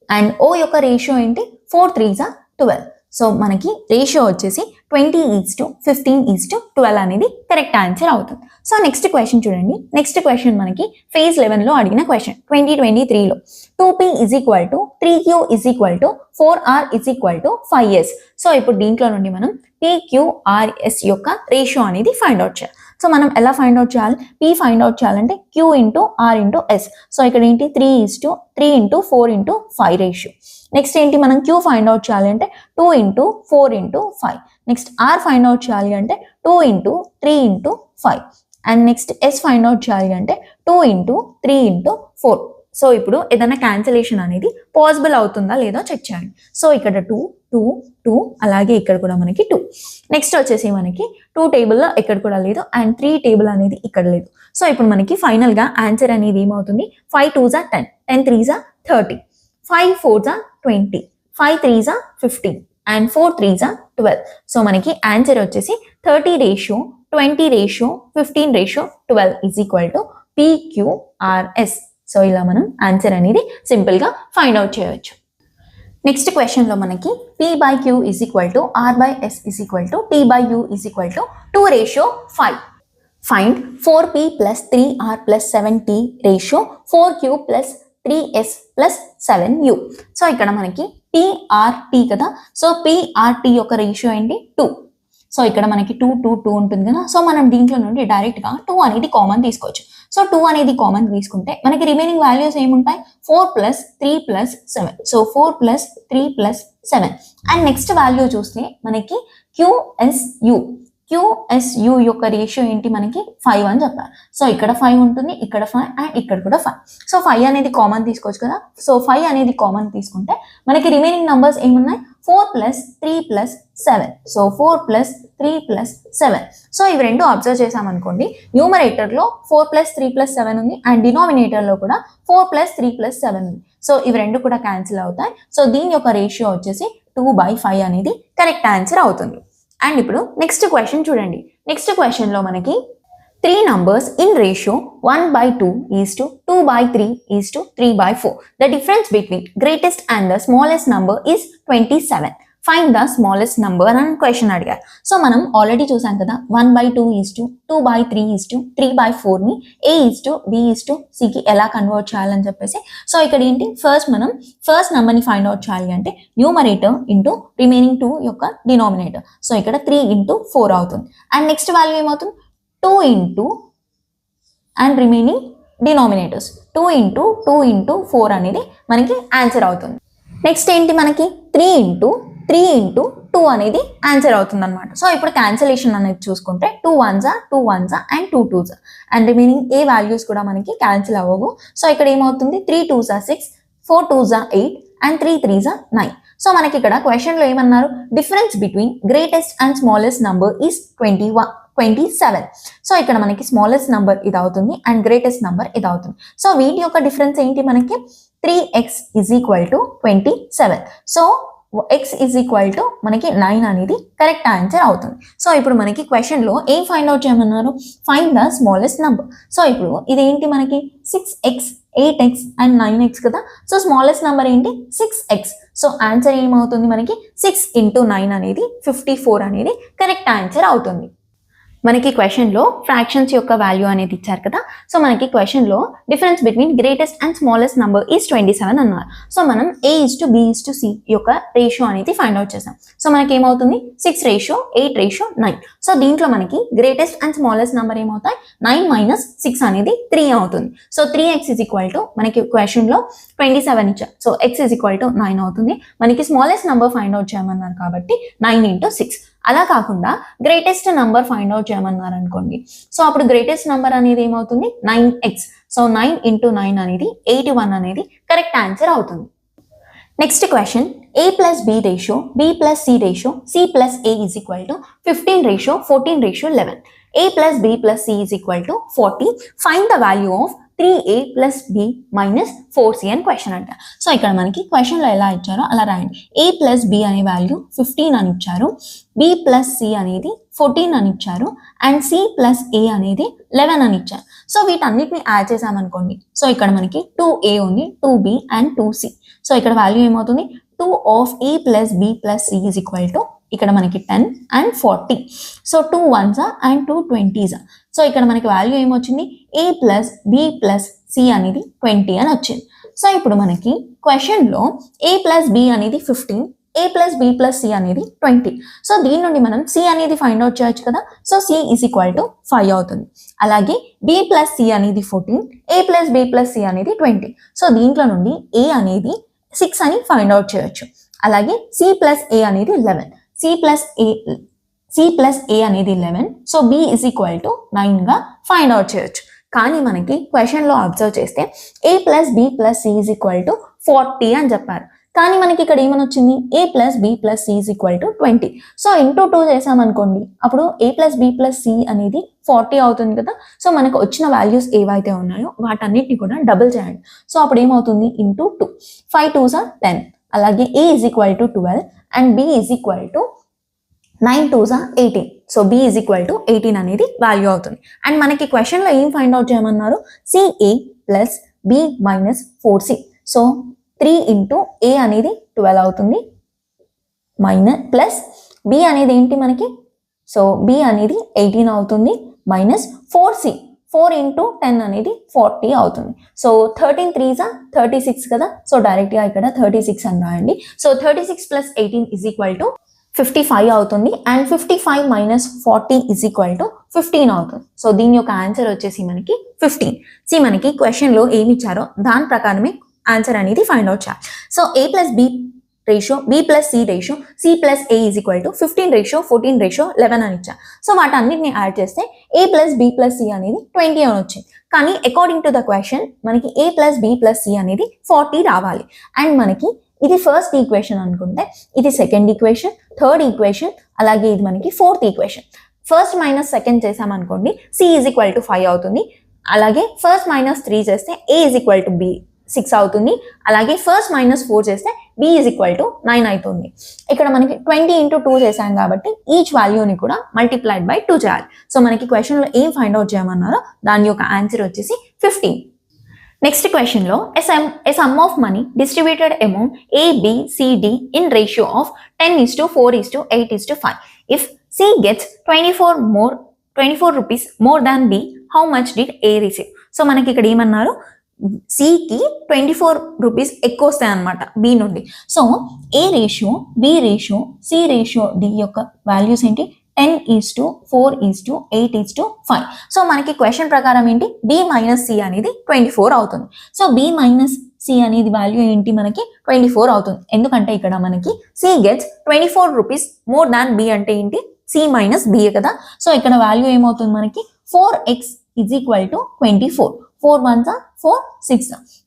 అండ్ O యొక్క రేషియో ఏంటి, 4 3s are 12. సో మనకి రేషియో వచ్చేసి 20:15:12 అనేది కరెక్ట్ ఆన్సర్ అవుతుంది. సో నెక్స్ట్ క్వశ్చన్ చూడండి. నెక్స్ట్ క్వశ్చన్ మనకి ఫేజ్ 11 లో అడిగిన question 2023లో 2p = 3q = 4r = 5s. So ఇప్పుడు దీంట్లో నుండి మనం PQRS యొక్క రేషియో అనేది ఫైండ్ అవుట్ చేయాలి. సో మనం ఎలా ఫైండ్ అవుట్ చేయాలి, P ఫైండ్ అవుట్ చేయాలంటే Q × R × S. సో ఇక్కడ ఏంటి 3 × 4 × 5 రేషియో. నెక్స్ట్ ఏంటి, మనం Q ఫైండ్ అవుట్ చేయాలి అంటే 2 × 4 × 5. నెక్స్ట్ R ఫైండ్ అవుట్ చేయాలి అంటే 2 × 3 × 5. And next S find out చేయాలి అంటే 2 × 3 × 4. సో ఇప్పుడు ఏదైనా క్యాన్సిలేషన్ అనేది పాసిబుల్ అవుతుందా లేదో చెక్ చేయండి. సో ఇక్కడ 2 2 2 అలాగే ఇక్కడ కూడా మనకి 2. నెక్స్ట్ వచ్చేసి మనకి 2 టేబుల్లో ఎక్కడ కూడా లేదు అండ్ 3 టేబుల్ అనేది ఇక్కడ లేదు. సో ఇప్పుడు మనకి ఫైనల్ గా ఆన్సర్ అనేది ఏమవుతుంది, 5 2s are 10, 10 3s are 30, 5 4s are 20, 5 3s are 15 and 4 3s are 12. So మనకి ఆన్సర్ వచ్చేసి 30:20:15:12 = PQRS. సో ఇలా మనం ఆన్సర్ అనేది సింపుల్ గా ఫైండ్ అవుట్ చేయవచ్చు. నెక్స్ట్ క్వశ్చన్ లో మనకి P/Q = R/S = T/U = 2:5. Find 4P + 3R + 7T ratio 4Q + 3S + 7U. So ఇక్కడ మనకి PRT కదా. సో PRT యొక్క రేషియో ఏంటి, 2. సో ఇక్కడ మనకి 2 2 2 ఉంటుంది కదా. సో మనం దీంట్లో నుండి డైరెక్ట్ గా 2 అనేది కామన్ తీసుకోవచ్చు. సో 2 అనేది కామన్ తీసుకుంటే మనకి రిమైనింగ్ వాల్యూస్ ఏముంటాయి, 4 + 3 + 7. సో 4 + 3 + 7. అండ్ నెక్స్ట్ వాల్యూ చూస్తే మనకి QSU యొక్క రేషియో ఏంటి, మనకి 5 అని చెప్పారు. సో ఇక్కడ 5 ఉంటుంది, ఇక్కడ 5 అండ్ ఇక్కడ కూడా 5. సో 5 అనేది కామన్ తీసుకోవచ్చు కదా. సో 5 అనేది కామన్ తీసుకుంటే మనకి రిమైనింగ్ నంబర్స్ ఏమున్నాయి, 4 + 3 + 7. సో 4 + 3 + 7. సో ఇవి రెండు అబ్జర్వ్ చేసామనుకోండి, న్యూమరేటర్ లో 4 + 3 + 7 ఉంది అండ్ డినామినేటర్ లో కూడా 4 + 3 + 7 ఉంది. సో ఇవి రెండు కూడా క్యాన్సిల్ అవుతాయి. సో దీని యొక్క రేషియో వచ్చేసి 2/5 అనేది కరెక్ట్ ఆన్సర్ అవుతుంది. అండ్ ఇప్పుడు నెక్స్ట్ క్వశ్చన్ చూడండి. నెక్స్ట్ క్వశ్చన్ లో మనకి 3 numbers in ratio 1/2 = 2/3 = 3/4. The difference between greatest and the smallest number is 27. Find the smallest number అని క్వశ్చన్ అడిగారు. సో మనం ఆల్రెడీ చూసాం కదా, 1/2 = 2/3 = 3/4 ని A:B:C కి ఎలా కన్వర్ట్ చేయాలని చెప్పేసి. సో ఇక్కడ ఏంటి, మనం ఫస్ట్ నెంబర్ ని ఫైండ్ అవుట్ చేయాలి అంటే న్యూమరేటర్ ఇంటూ రిమైనింగ్ 2 యొక్క డినామినేటర్. సో ఇక్కడ 3 × 4 అవుతుంది. అండ్ నెక్స్ట్ వాల్యూ ఏమవుతుంది, 2 × అండ్ రిమైనింగ్ డినామినేటర్స్ 2 × 2 × 4 అనేది మనకి ఆన్సర్ అవుతుంది. నెక్స్ట్ ఏంటి, మనకి 3 × 3 × 2 అనేది ఆన్సర్ అవుతుంది అనమాట. సో ఇప్పుడు క్యాన్సిలేషన్ అనేది చూసుకుంటే 2 1s are 2 1s are and 2 2s are and remaining A values కూడా మనకి క్యాన్సిల్ అవ్వవు. సో ఇక్కడ ఏమవుతుంది, 3 2s are 6, 4 2s are 8 and 3 3s are 9. So మనకి ఇక్కడ క్వశ్చన్ లో ఏమన్నారు, difference between greatest and smallest number is 27. So ఇక్కడ మనకి స్మాలెస్ట్ నంబర్ ఇది అవుతుంది అండ్ గ్రేటెస్ట్ నంబర్ ఇది అవుతుంది. సో వీటి యొక్క డిఫరెన్స్ ఏంటి, మనకి 3x = 27. సో x = మనకి 9 అనేది కరెక్ట్ ఆన్సర్ అవుతుంది. సో ఇప్పుడు మనకి క్వశ్చన్ లో ఏం ఫైండ్ అవుట్ చేయమన్నారు, find the smallest number. So ఇప్పుడు ఇదేంటి, మనకి 6x 8x అండ్ 9x కదా. సో స్మాలెస్ట్ నెంబర్ ఏంటి, 6x. సో ఆన్సర్ ఏమవుతుంది, మనకి 6 × 9 అనేది 54 అనేది కరెక్ట్ ఆన్సర్ అవుతుంది. మనకి క్వశ్చన్ లో ఫ్రాక్షన్స్ యొక్క వాల్యూ అనేది ఇచ్చారు కదా. సో మనకి క్వశ్చన్ లో difference between greatest and smallest number is 27 అన్నారు. సో మనం A:B:C యొక్క రేషియో అనేది ఫైండ్ అవుట్ చేసాం. సో మనకి ఏమవుతుంది, 6:8:9. సో దీంట్లో మనకి గ్రేటెస్ట్ అండ్ స్మాలెస్ట్ నంబర్ ఏమవుతాయి, 9 - 6 అనేది 3 అవుతుంది. సో 3x = మనకి క్వశ్చన్ లో 27 ఇచ్చారు. సో x = 9 అవుతుంది. మనకి స్మాలెస్ట్ నంబర్ ఫైండ్ అవుట్ చేయమన్నారు కాబట్టి 9 × 6 అలా కాకుండా గ్రేటెస్ట్ నంబర్ ఫైండ్ అవుట్ చేయమన్నారు అనుకోండి. సో అప్పుడు గ్రేటెస్ట్ నంబర్ అనేది ఏమవుతుంది 9x. సో 9 into 9 అనేది 81 అనేది కరెక్ట్ ఆన్సర్ అవుతుంది. Next question a plus b ratio, b plus c ratio, c plus a is equal to 15 ratio, 14 ratio, 11. a plus b plus c is equal to 40. Find the value of 3a plus b minus 4c అని క్వశ్చన్ అంట. సో ఇక్కడ మనకి క్వశ్చన్లో ఎలా ఇచ్చారో అలా రాయండి. a plus b అనే వాల్యూ 15 అని ఇచ్చారు, b plus c అనేది 14 అని ఇచ్చారు, అండ్ c plus a అనేది 11 అని ఇచ్చారు. సో వీటన్నిటిని యాడ్ చేసామనుకోండి. సో ఇక్కడ మనకి 2a ఉంది, 2b అండ్ 2c. సో ఇక్కడ వాల్యూ ఏమవుతుంది 2 of a plus b plus c is equal to ఇక్కడ మనకి 10 and 40. So 2 1s and 2 20s. So ఇక్కడ మనకి వాల్యూ ఏమొచ్చింది a plus b plus c అనేది 20 అని వచ్చింది. సో ఇప్పుడు మనకి క్వశ్చన్లో a plus b అనేది 15, a plus b plus c అనేది 20. సో దీని నుండి మనం c అనేది ఫైండ్ అవుట్ చేయొచ్చు కదా. So c is equal to 5 అవుతుంది. అలాగే b plus c అనేది 14, a plus b plus c అనేది 20. సో దీంట్లో నుండి a అనేది 6 అని ఫైండ్ అవుట్ చేయొచ్చు. అలాగే c plus a అనేది 11, c plus a అనేది 11. So b is equal to 9 గా ఫైండ్ అవుట్ చేయొచ్చు. కానీ మనకి క్వశ్చన్లో అబ్జర్వ్ చేస్తే a plus b plus c is equal to 40 అని చెప్పారు. కానీ మనకి ఇక్కడ ఏమని వచ్చింది a plus b plus c is equal to 20. So into 2 చేసామనుకోండి, అప్పుడు a plus b plus c అనేది 40 అవుతుంది కదా. సో మనకు వచ్చిన వాల్యూస్ ఏవైతే ఉన్నాయో వాటన్నిటిని కూడా డబుల్ చేయండి. సో అప్పుడు ఏమవుతుంది ఇంటూ 2, 5 2s are 10. అలాగే a is equal to 12 and b is equal to 9 2s are 18. So b is equal to 18 అనేది వాల్యూ అవుతుంది. అండ్ మనకి క్వశ్చన్లో ఏం ఫైండ్ అవుట్ చేయమన్నారు ca plus b minus 4c. So 3 into a అనేది 12 అవుతుంది, మైనస్ ప్లస్ b అనేది ఏంటి మనకి, సో b అనేది 18 అవుతుంది, మైనస్ 4c, 4 into 10 అనేది 40 అవుతుంది. సో 13 3s are 36 కదా. సో డైరెక్ట్గా ఇక్కడ 36 అని రాయండి. So 36 plus 18 is equal to 55 అవుతుంది. And 55 minus 40 is equal to 15 అవుతుంది. సో దీని యొక్క ఆన్సర్ వచ్చేసి మనకి 15. మనకి క్వశ్చన్లో ఏమి ఇచ్చారో దాని ప్రకారమే ఆన్సర్ అనేది ఫైండ్ అవుట్ చేయాలి. So a plus b ratio, b plus c ratio, c plus a is equal to 15 ratio, 14 ratio, 11 అని ఇచ్చా. సో వాటన్నిటిని యాడ్ చేస్తే a plus b plus c అనేది 20 అని వచ్చింది. కానీ అకార్డింగ్ టు ద క్వశ్చన్ మనకి a plus b plus c అనేది 40 రావాలి. అండ్ మనకి ఇది ఫస్ట్ ఈక్వేషన్ అనుకుంటే, ఇది సెకండ్ ఈక్వేషన్, థర్డ్ ఈక్వేషన్, అలాగే ఇది మనకి fourth equation. First minus second చేసామనుకోండి c is equal to 5 అవుతుంది. అలాగే ఫస్ట్ మైనస్ 3 చేస్తే a is equal to b 6 అవుతుంది. అలాగే ఫస్ట్ మైనస్ 4 చేస్తే b is equal to 9 అవుతుంది. ఇక్కడ మనకి 20 into 2 చేసాం కాబట్టి ఈచ్ వాల్యూని కూడా మల్టిప్లైడ్ బై 2 చేయాలి. సో మనకి క్వశ్చన్లో ఏం ఫైండ్ అవుట్ చేయమన్నారో దాని యొక్క ఆన్సర్ వచ్చేసి 15. నెక్స్ట్ క్వశ్చన్లో a sum of money distributed among a, b, c, d in ratio of 10:4:8:5. If c gets 24 rupees more than b, how much did a receive? So మనకి ఇక్కడ ఏమన్నారు, సికి 24 రూపీస్ ఎక్కువ వస్తాయి అనమాట బి నుండి. So A ratio, B ratio, C ratio, D యొక్క వాల్యూస్ ఏంటి 10:4:8:5. సో మనకి క్వశ్చన్ ప్రకారం ఏంటి బి మైనస్ సి అనేది 24 అవుతుంది. సో బి మైనస్ సి అనేది వాల్యూ ఏంటి మనకి 24 అవుతుంది. ఎందుకంటే ఇక్కడ మనకి C gets 24 rupees more than B అంటే ఏంటి సి మైనస్ బి కదా. సో ఇక్కడ వాల్యూ ఏమవుతుంది మనకి 4x is equal to 24. 4 1s are 4 6.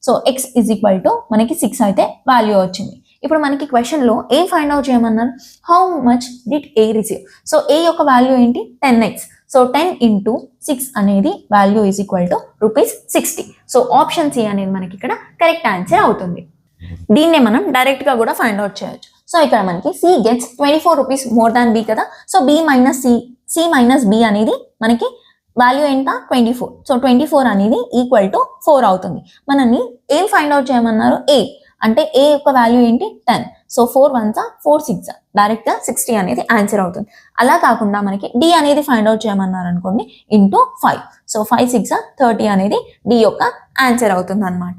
So x is equal to మనకి 6 అయితే వాల్యూ వచ్చింది. ఇప్పుడు మనకి క్వశ్చన్లో ఏ ఫైండ్ అవుట్ చేయమన్నారు, how much did A receive. So A యొక్క వాల్యూ ఏంటి 10x. సో 10 into 6 అనేది value is equal to ₹60. So option C అనేది మనకి ఇక్కడ కరెక్ట్ ఆన్సర్ అవుతుంది. దీన్నే మనం డైరెక్ట్గా కూడా ఫైండ్ అవుట్ చేయొచ్చు. సో ఇక్కడ మనకి C gets 24 rupees more than B కదా. So B minus C minus B అనేది మనకి వాల్యూ ఎంత 24. సో 24 అనేది ఈక్వల్ టు 4 అవుతుంది. మనల్ని ఏం ఫైండ్ అవుట్ చేయమన్నారు, ఏ అంటే ఏ యొక్క వాల్యూ ఏంటి 10. So 4 1s are 4 6. డైరెక్ట్గా 60 అనేది ఆన్సర్ అవుతుంది. అలా కాకుండా మనకి డి అనేది ఫైండ్ అవుట్ చేయమన్నారు అనుకోండి ఇంటూ 5. సో 5 6 are 30 అనేది డి యొక్క ఆన్సర్ అవుతుంది అనమాట.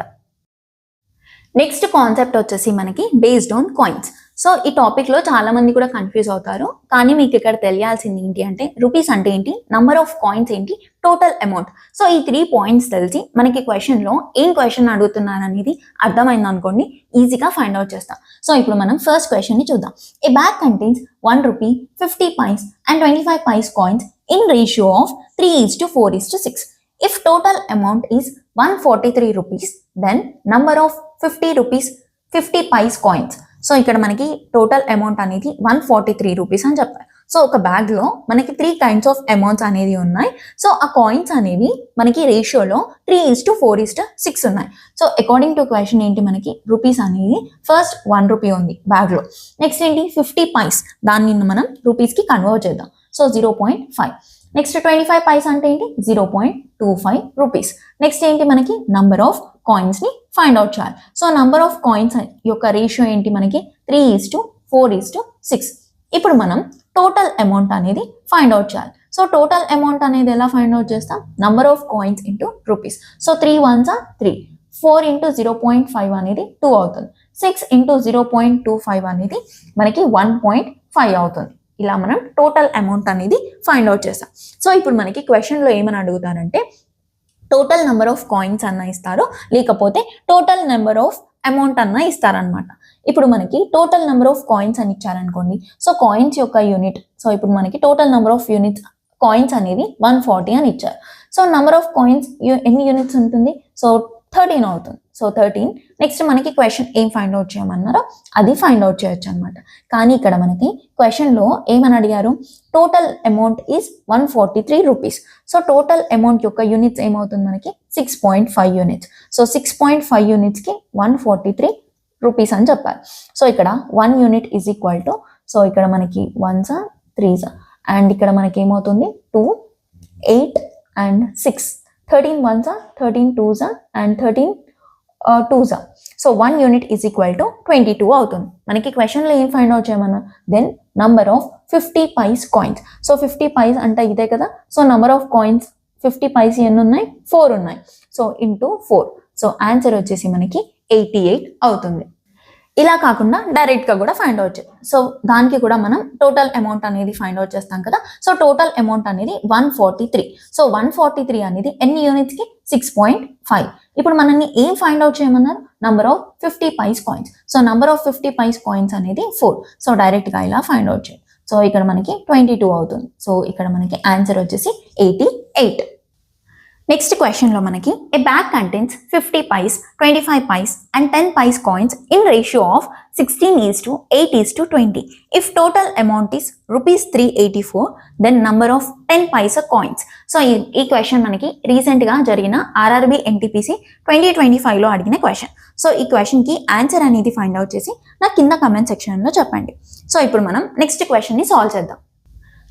నెక్స్ట్ కాన్సెప్ట్ వచ్చేసి మనకి బేస్డ్ ఆన్ కాయిన్స్. సో ఈ టాపిక్ లో చాలా మంది కూడా కన్ఫ్యూజ్ అవుతారు, కానీ మీకు ఇక్కడ తెలియాల్సింది ఏంటి అంటే రూపీస్ అంటే ఏంటి, నంబర్ ఆఫ్ కాయిన్స్ ఏంటి, టోటల్ అమౌంట్. సో ఈ 3 పాయింట్స్ తెలిసి మనకి క్వశ్చన్ లో ఏం క్వశ్చన్ అడుగుతున్నారు అనేది అర్థమైంది అనుకోండి, ఈజీగా ఫైండ్ అవుట్ చేస్తాం. సో ఇప్పుడు మనం ఫస్ట్ క్వశ్చన్ ని చూద్దాం. A bag contains 1 rupee, 50 paise and 25 paise coins in ratio of 3:4:6. If total amount is 143 rupees, then number of 50 rupees 50 pice coins. So ఇక్కడ మనకి టోటల్ అమౌంట్ అనేది 143 రూపీస్ అని చెప్పారు. సో ఒక బ్యాగ్ లో మనకి 3 కైండ్స్ ఆఫ్ అమౌంట్స్ అనేవి ఉన్నాయి. సో ఆ కాయిన్స్ అనేవి మనకి రేషియోలో 3:4:6 ఉన్నాయి. సో అకార్డింగ్ టు క్వశ్చన్ ఏంటి, మనకి రూపీస్ అనేది ఫస్ట్ 1 రూపీ ఉంది బ్యాగ్ లో, నెక్స్ట్ ఏంటి 50 పైస్, దాన్ని మనం రూపీస్ కి కన్వర్ట్ చేద్దాం. సో 0.5. నెక్స్ట్ 25 పైస్ అంటే ఏంటి 0.25 రూపీస్. నెక్స్ట్ ఏంటి మనకి నంబర్ ఆఫ్ కాయిన్స్ ని ఫైండ్ అవుట్ చేయాలి. సో నంబర్ ఆఫ్ కాయిన్స్ యొక్క రేషియో ఏంటి మనకి 3:4:6. ఇప్పుడు మనం టోటల్ అమౌంట్ అనేది ఫైండ్ అవుట్ చేయాలి. సో టోటల్ అమౌంట్ అనేది ఎలా ఫైండ్ అవుట్ చేస్తాం, number of coins into rupees. So 3 ones are 3, 4 into 0.5 అనేది 2 అవుతుంది, 6 into 0.25 అనేది మనకి 1.5 అవుతుంది. ఇలా మనం టోటల్ అమౌంట్ అనేది ఫైండ్ అవుట్ చేస్తాం. సో ఇప్పుడు మనకి క్వశ్చన్ లో ఏమని అడుగుతారంటే టోటల్ నెంబర్ ఆఫ్ కాయిన్స్ అన్న ఇస్తారు, లేకపోతే టోటల్ నెంబర్ ఆఫ్ అమౌంట్ అన్న ఇస్తారనమాట. ఇప్పుడు మనకి టోటల్ నెంబర్ ఆఫ్ కాయిన్స్ అని ఇచ్చారనుకోండి, సో కాయిన్స్ యొక్క యూనిట్, సో ఇప్పుడు మనకి total number of units coins అనేది 140 అని ఇచ్చారు. సో నెంబర్ ఆఫ్ కాయిన్స్ ఎన్ని యూనిట్స్ ఉంటుంది, సో 13 అవుతుంది. సో 13. నెక్స్ట్ మనకి క్వశ్చన్ ఏం ఫైండ్ అవుట్ చేయమన్నారో అది ఫైండ్ అవుట్ చేయొచ్చు అనమాట. కానీ ఇక్కడ మనకి క్వశ్చన్ లో ఏమని అడిగారు, total amount is 143 rupees. So total amount యొక్క యూనిట్స్ ఏమవుతుంది మనకి 6.5 యూనిట్స్. సో 6.5 యూనిట్స్ కి 143 రూపీస్ అని చెప్పారు. సో ఇక్కడ 1 unit is equal to, so ఇక్కడ మనకి 1s 3s అండ్ ఇక్కడ మనకి ఏమవుతుంది 2, 8 and 6, 13 1s 13 2s and 13 2s. So 1 unit is equal to 22 అవుతుంది. మనకి క్వశ్చన్లో ఏం ఫైండ్ అవుట్ చేయమన్నా, then number of 50 paise coins. So 50 paise అంటే ఇదే కదా. So number of coins 50 paise ఎన్ని ఉన్నాయి, 4 ఉన్నాయి. So into 4. సో ఆన్సర్ వచ్చేసి మనకి 88 అవుతుంది. ఇలా కాకుండా డైరెక్ట్ గా కూడా ఫైండ్ అవుట్ చేయాలి. సో దానికి కూడా మనం టోటల్ అమౌంట్ అనేది ఫైండ్ అవుట్ చేస్తాం కదా. సో టోటల్ అమౌంట్ అనేది 143. సో 143 అనేది ఎన్ని యూనిట్స్ కి 6.5. ఇప్పుడు మనల్ని ఏం ఫైండ్ అవుట్ చేయమన్నారు, number of 50 paise coins. So number of 50 paise coins అనేది 4. సో డైరెక్ట్ గా ఇలా ఫైండ్ అవుట్ చేయాలి. సో ఇక్కడ మనకి 22 అవుతుంది. సో ఇక్కడ మనకి ఆన్సర్ వచ్చేసి 88. నెక్స్ట్ క్వశ్చన్ లో మనకి a bag contains 50 paise, 25 paise and 10 paise coins in ratio of 16:8:20. If total amount is ₹384, then number of 10 paisa coins. So ఈ క్వశ్చన్ మనకి రీసెంట్ గా జరిగిన RRB NTPC 2025 లో అడిగిన క్వశ్చన్. సో ఈ క్వశ్చన్ కి ఆన్సర్ అనేది ఫైండ్ అవుట్ చేసి నాకు కింద కమెంట్ సెక్షన్ లో చెప్పండి. సో ఇప్పుడు మనం నెక్స్ట్ క్వశ్చన్ ని సాల్వ్ చేద్దాం.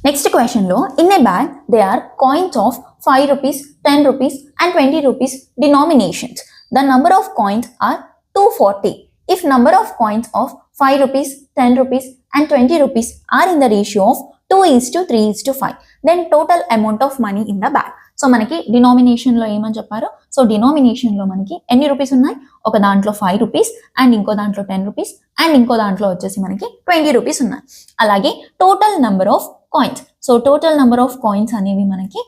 నెక్స్ట్ క్వశ్చన్ లో in a bag they are coins of 5 rupees, 10 rupees and 20 rupees denominations. The number of coins are 240. If number of coins of 5 rupees, 10 rupees and 20 rupees are in the ratio of 2:3:5, then total amount of money in the bag. So మనకి డినామినేషన్ లో ఏమని చెప్పారు, సో డినామినేషన్ లో మనకి ఎన్ని రూపీస్ ఉన్నాయి, ఒక దాంట్లో 5 రూపీస్ అండ్ ఇంకో దాంట్లో 10 రూపీస్ అండ్ ఇంకో దాంట్లో వచ్చేసి మనకి 20 రూపీస్ ఉన్నాయి. అలాగే total number of coins, so total number of coins అనేవి మనకి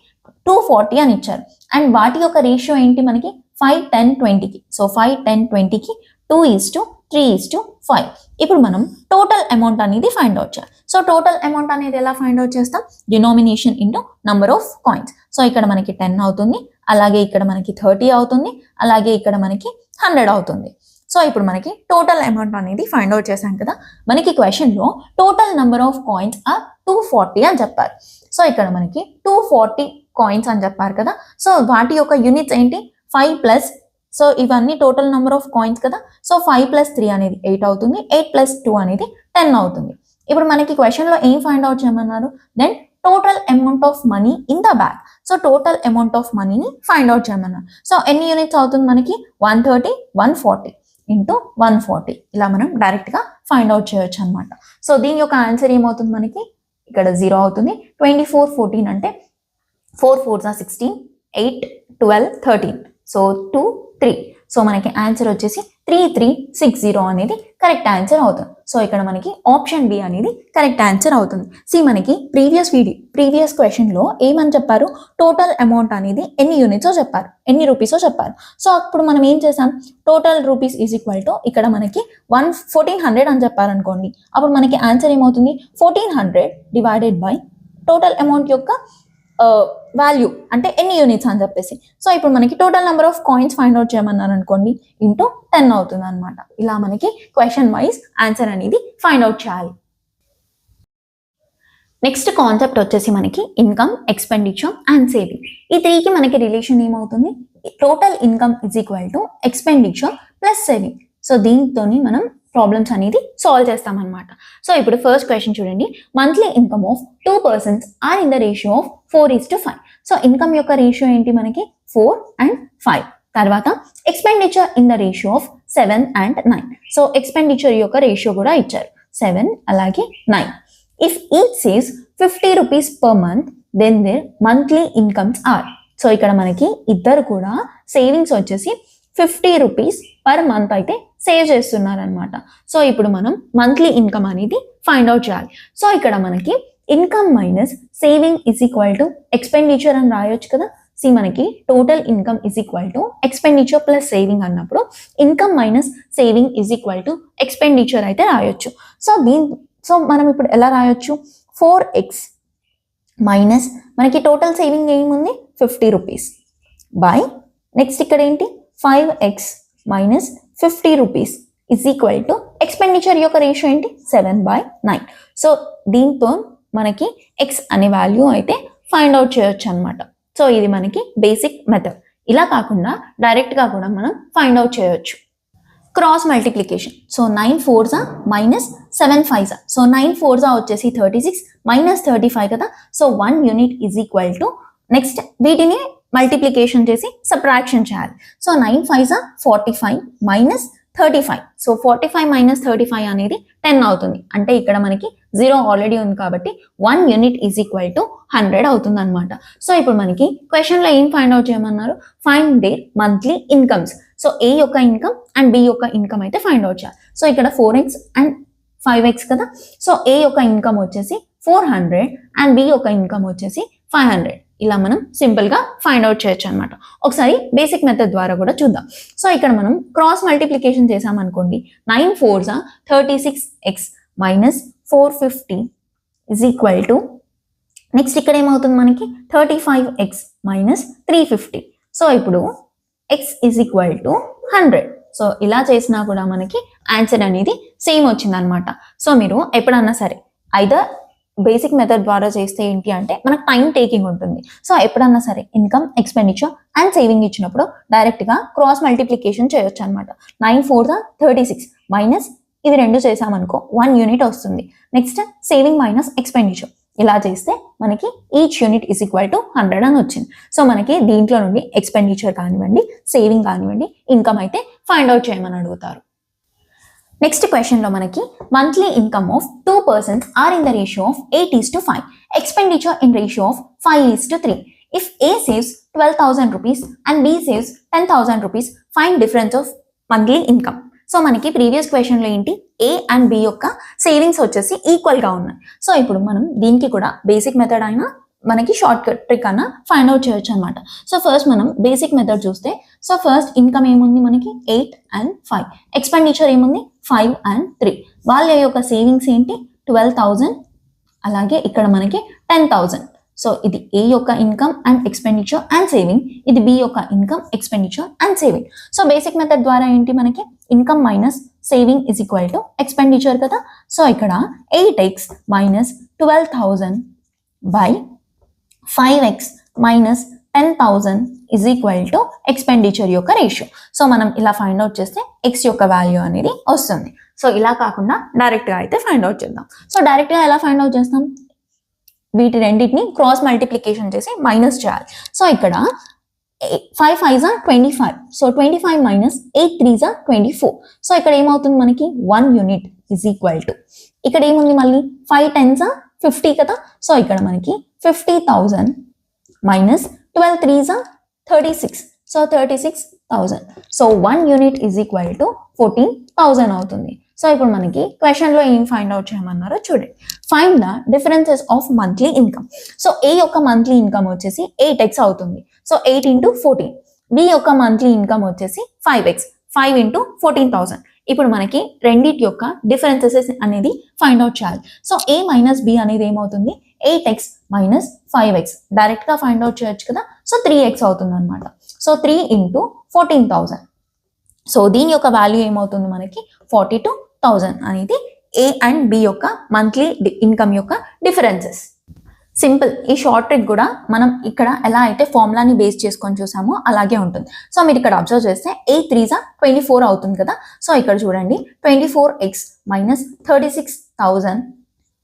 240 అని ఇచ్చారు. అండ్ వాటి యొక్క రేషియో ఏంటి మనకి 5, 10, 20కి. సో 5, 10, 20కి 2:3:5. ఇప్పుడు మనం టోటల్ అమౌంట్ అనేది ఫైండ్ అవుట్ చేయాలి. సో టోటల్ అమౌంట్ అనేది ఎలా ఫైండ్ అవుట్ చేస్తాం, denomination into number of coins. So ఇక్కడ మనకి 10 అవుతుంది, అలాగే ఇక్కడ మనకి 30 అవుతుంది, అలాగే ఇక్కడ మనకి 100 అవుతుంది. సో ఇప్పుడు మనకి టోటల్ అమౌంట్ అనేది ఫైండ్ అవుట్ చేశాం కదా. మనకి క్వశ్చన్ లో total number of coins are 240 అని చెప్పారు. సో ఇక్కడ మనకి 240 కాయిన్స్ అని చెప్పారు కదా. సో వాటి యొక్క యూనిట్స్ ఏంటి 5 ప్లస్, సో ఇవన్నీ టోటల్ నెంబర్ ఆఫ్ కాయిన్స్ కదా. సో 5 + 3 అనేది 8 అవుతుంది, 8 + 2 అనేది 10 అవుతుంది. ఇప్పుడు మనకి క్వశ్చన్ లో ఏం ఫైండ్ అవుట్ చేయమన్నారు, then total amount of money in the bag. So total amount of మనీని ఫైండ్ అవుట్ చేయమన్నారు. సో ఎన్ని యూనిట్స్ అవుతుంది మనకి 130, 140 ఇంటూ 140. ఇలా మనం డైరెక్ట్ గా ఫైండ్ అవుట్ చేయొచ్చు అనమాట. సో దీని యొక్క ఆన్సర్ ఏమవుతుంది మనకి, ఇక్కడ 0 అవుతుంది. 24, 14 అంటే 4 4s are 16, 8, 12, 13. సో 2, 3. సో మనకి ఆన్సర్ వచ్చేసి 3360 అనేది కరెక్ట్ ఆన్సర్ అవుతుంది. సో ఇక్కడ మనకి ఆప్షన్ బి అనేది కరెక్ట్ ఆన్సర్ అవుతుంది. మనకి ప్రీవియస్ క్వశ్చన్ లో ఏమని చెప్పారు, టోటల్ అమౌంట్ అనేది ఎన్ని యూనిట్స్ చెప్పారు, ఎన్ని రూపీసో చెప్పారు. సో అప్పుడు మనం ఏం చేసాం, total rupees is equal to ఇక్కడ మనకి 1400 అని చెప్పారు అనుకోండి, అప్పుడు మనకి ఆన్సర్ ఏమవుతుంది, 1400 డివైడెడ్ బై టోటల్ అమౌంట్ యొక్క వాల్యూ అంటే ఎన్ని యూనిట్స్ అని చెప్పేసి. సో ఇప్పుడు మనకి total number of coins find out చేయమన్నారు అనుకోండి, ఇంటూ 10 అవుతుంది అనమాట. ఇలా మనకి క్వశ్చన్ వైజ్ ఆన్సర్ అనేది ఫైండ్ అవుట్ చేయాలి. నెక్స్ట్ కాన్సెప్ట్ వచ్చేసి మనకి ఇన్కమ్, ఎక్స్పెండిచర్ అండ్ సేవింగ్. ఈ త్రీకి మనకి రిలేషన్ ఏమవుతుంది, total income is equal to expenditure plus saving. So దీంతో మనం ప్రాబ్లమ్స్ అనేది సాల్వ్ చేస్తాం అనమాట. సో ఇప్పుడు ఫస్ట్ క్వశ్చన్ చూడండి, monthly income of 2 persons are in the ratio of 4:5. So income యొక్క రేషియో ఏంటి మనకి 4 and 5. తర్వాత expenditure in the ratio of 7 and 9. So expenditure యొక్క రేషియో కూడా ఇచ్చారు 7 అలాగే 9. If each saves 50 rupees per month, then their monthly incomes are. So ఇక్కడ మనకి ఇద్దరు కూడా సేవింగ్స్ వచ్చేసి 50 rupees per month అయితే సేవ్ చేస్తున్నారనమాట. సో ఇప్పుడు మనం మంత్లీ ఇన్కమ్ అనేది ఫైండ్ అవుట్ చేయాలి. సో ఇక్కడ మనకి income minus saving is equal to expenditure అని రాయొచ్చు కదా. మనకి total income is equal to expenditure plus saving అన్నప్పుడు income minus saving is equal to expenditure అయితే రాయొచ్చు. సో మనం ఇప్పుడు ఎలా రాయొచ్చు, 4x మైనస్ మనకి టోటల్ సేవింగ్ ఏముంది 50 rupees బై నెక్స్ట్ ఇక్కడ ఏంటి 5x minus 50 rupees is equal to expenditure యొక్క రేషియో ఏంటి 7/9. సో దీంతో మనకి x అనే వాల్యూ అయితే ఫైండ్ అవుట్ చేయొచ్చు అనమాట. సో ఇది మనకి బేసిక్ మెథడ్. ఇలా కాకుండా డైరెక్ట్గా కూడా మనం ఫైండ్ అవుట్ చేయొచ్చు. Cross multiplication. So 9 4s minus 7 5s. So 9 4s వచ్చేసి 36 మైనస్ 35 కదా. So 1 unit is equal to next వీటిని మల్టిప్లికేషన్ చేసి సబ్ట్రాక్షన్ చేయాలి. So 9 5s 45 minus 35. So 45 minus 35 అనేది 10 అవుతుంది. అంటే ఇక్కడ మనకి 0 ఆల్రెడీ ఉంది కాబట్టి 1 యూనిట్ ఈజ్ ఈక్వల్ టు 100 అవుతుంది అనమాట. సో ఇప్పుడు మనకి క్వశ్చన్లో ఏం ఫైండ్ అవుట్ చేయమన్నారు, find their monthly incomes. So A యొక్క ఇన్కమ్ అండ్ బి యొక్క ఇన్కమ్ అయితే ఫైండ్ అవుట్ చేయాలి. సో ఇక్కడ 4x అండ్ 5x కదా. సో ఏ యొక్క ఇన్కమ్ వచ్చేసి 400 అండ్ బి యొక్క ఇన్కమ్ వచ్చేసి 500. ఇలా మనం సింపుల్ గా ఫైండ్ అవుట్ చేయొచ్చు అనమాట. ఒకసారి బేసిక్ మెథడ్ ద్వారా కూడా చూద్దాం. సో ఇక్కడ మనం క్రాస్ మల్టిప్లికేషన్ చేసామనుకోండి, 9 4s 36x minus 450 is equal to next ఇక్కడ ఏమవుతుంది మనకి 35x మైనస్ 350. సో ఇప్పుడు x is equal to 100. So ఇలా చేసినా కూడా మనకి ఆన్సర్ అనేది సేమ్ వచ్చింది అనమాట. సో మీరు ఎప్పుడన్నా సరే ఐదర్ బేసిక్ మెథడ్ ద్వారా చేస్తే ఏంటి అంటే మనకు టైం టేకింగ్ ఉంటుంది. సో ఎప్పుడన్నా సరే ఇన్కమ్, ఎక్స్పెండిచర్ అండ్ సేవింగ్ ఇచ్చినప్పుడు డైరెక్ట్గా క్రాస్ మల్టిప్లికేషన్ చేయొచ్చు అనమాట. 9 4s 36 మైనస్ ఇవి రెండు చేసామనుకో 1 యూనిట్ వస్తుంది. నెక్స్ట్ సేవింగ్ మైనస్ ఎక్స్పెండిచర్ ఇలా చేస్తే మనకి each unit is equal to 100 అని వచ్చింది. సో మనకి దీంట్లో నుండి ఎక్స్పెండిచర్ కానివ్వండి, సేవింగ్ కానివ్వండి, ఇన్కమ్ అయితే ఫైండ్ అవుట్ చేయమని అడుగుతారు. నెక్స్ట్ క్వశ్చన్లో మనకి monthly income of 2 persons are in the ratio of 8:5, expenditure in ratio of 5:3. If A saves 12,000 rupees and B saves 10,000 rupees, find difference of monthly income. So మనకి ప్రీవియస్ క్వశ్చన్లో ఏంటి, ఏ అండ్ బి యొక్క సేవింగ్స్ వచ్చేసి ఈక్వల్గా ఉన్నాయి. సో ఇప్పుడు మనం దీనికి కూడా బేసిక్ మెథడ్ అయినా మనకి షార్ట్ కట్ ట్రిక్ అన్న ఫైండ్ అవుట్ చేయొచ్చు అనమాట. సో ఫస్ట్ మనం బేసిక్ మెథడ్ చూస్తే, సో ఫస్ట్ ఇన్కమ్ ఏముంది మనకి 8 and 5, ఎక్స్పెండిచర్ ఏముంది 5 and 3. వాళ్ళ యొక్క సేవింగ్స్ ఏంటి 12,000, అలాగే ఇక్కడ మనకి 10,000. సో ఇది ఏ యొక్క income and expenditure and saving, ఇది బి యొక్క income, expenditure and saving. So basic method ద్వారా ఏంటి మనకి income minus saving is equal to expenditure కదా. సో ఇక్కడ 8x minus 12,000 by 5x minus 10,000 is equal to expenditure యొక్క రేషియో. సో మనం ఇలా ఫైండ్ అవుట్ చేస్తే x యొక్క వాల్యూ అనేది వస్తుంది. సో ఇలా కాకుండా డైరెక్ట్గా అయితే ఫైండ్ అవుట్ చేద్దాం. సో డైరెక్ట్గా ఎలా ఫైండ్ అవుట్ చేస్తాం, వీటి రెండింటిని క్రాస్ మల్టిప్లికేషన్ చేసి మైనస్ చేయాలి. సో ఇక్కడ 5 5s 25. So 25 minus 8 3s 24. So ఇక్కడ ఏమవుతుంది మనకి 1 యూనిట్ ఇజ్ ఈక్వల్ టు, ఇక్కడ ఏముంది మళ్ళీ 5 10s 50 కదా. సో ఇక్కడ మనకి 50,000 minus 12 3s 36. So 36 14,000. So 1 unit is equal to 14,000 అవుతుంది. సో ఇప్పుడు మనకి క్వశ్చన్లో ఏం ఫైండ్ అవుట్ చేయమన్నారో చూడండి. Find the differences of monthly income. So A యొక్క మంత్లీ ఇన్కమ్ వచ్చేసి 8x అవుతుంది. So 8 into 14. బి యొక్క మంత్లీ ఇన్కమ్ వచ్చేసి 5x, 5 into 14,000. ఇప్పుడు మనకి రెండింటి యొక్క డిఫరెన్సెస్ అనేది ఫైండ్ అవుట్ చేయాలి. సో a మైనస్ బి అనేది ఏమవుతుంది, 8x మైనస్ 5x. డైరెక్ట్గా ఫైండ్ అవుట్ చేయొచ్చు కదా. సో 3x అవుతుంది అనమాట. So 3 into 14,000. సో దీని యొక్క వాల్యూ ఏమవుతుంది మనకి 42,000 అనేది ఏ అండ్ బి యొక్క మంత్లీ ఇన్కమ్ యొక్క డిఫరెన్సెస్. సింపుల్. ఈ షార్ట్ ట్రిక్ కూడా మనం ఇక్కడ ఎలా అయితే ఫార్ములాని బేస్ చేసుకొని చూసామో అలాగే ఉంటుంది. సో మీరు ఇక్కడ అబ్జర్వ్ చేస్తే 8 3 24 అవుతుంది కదా. సో ఇక్కడ చూడండి 24x minus 36,000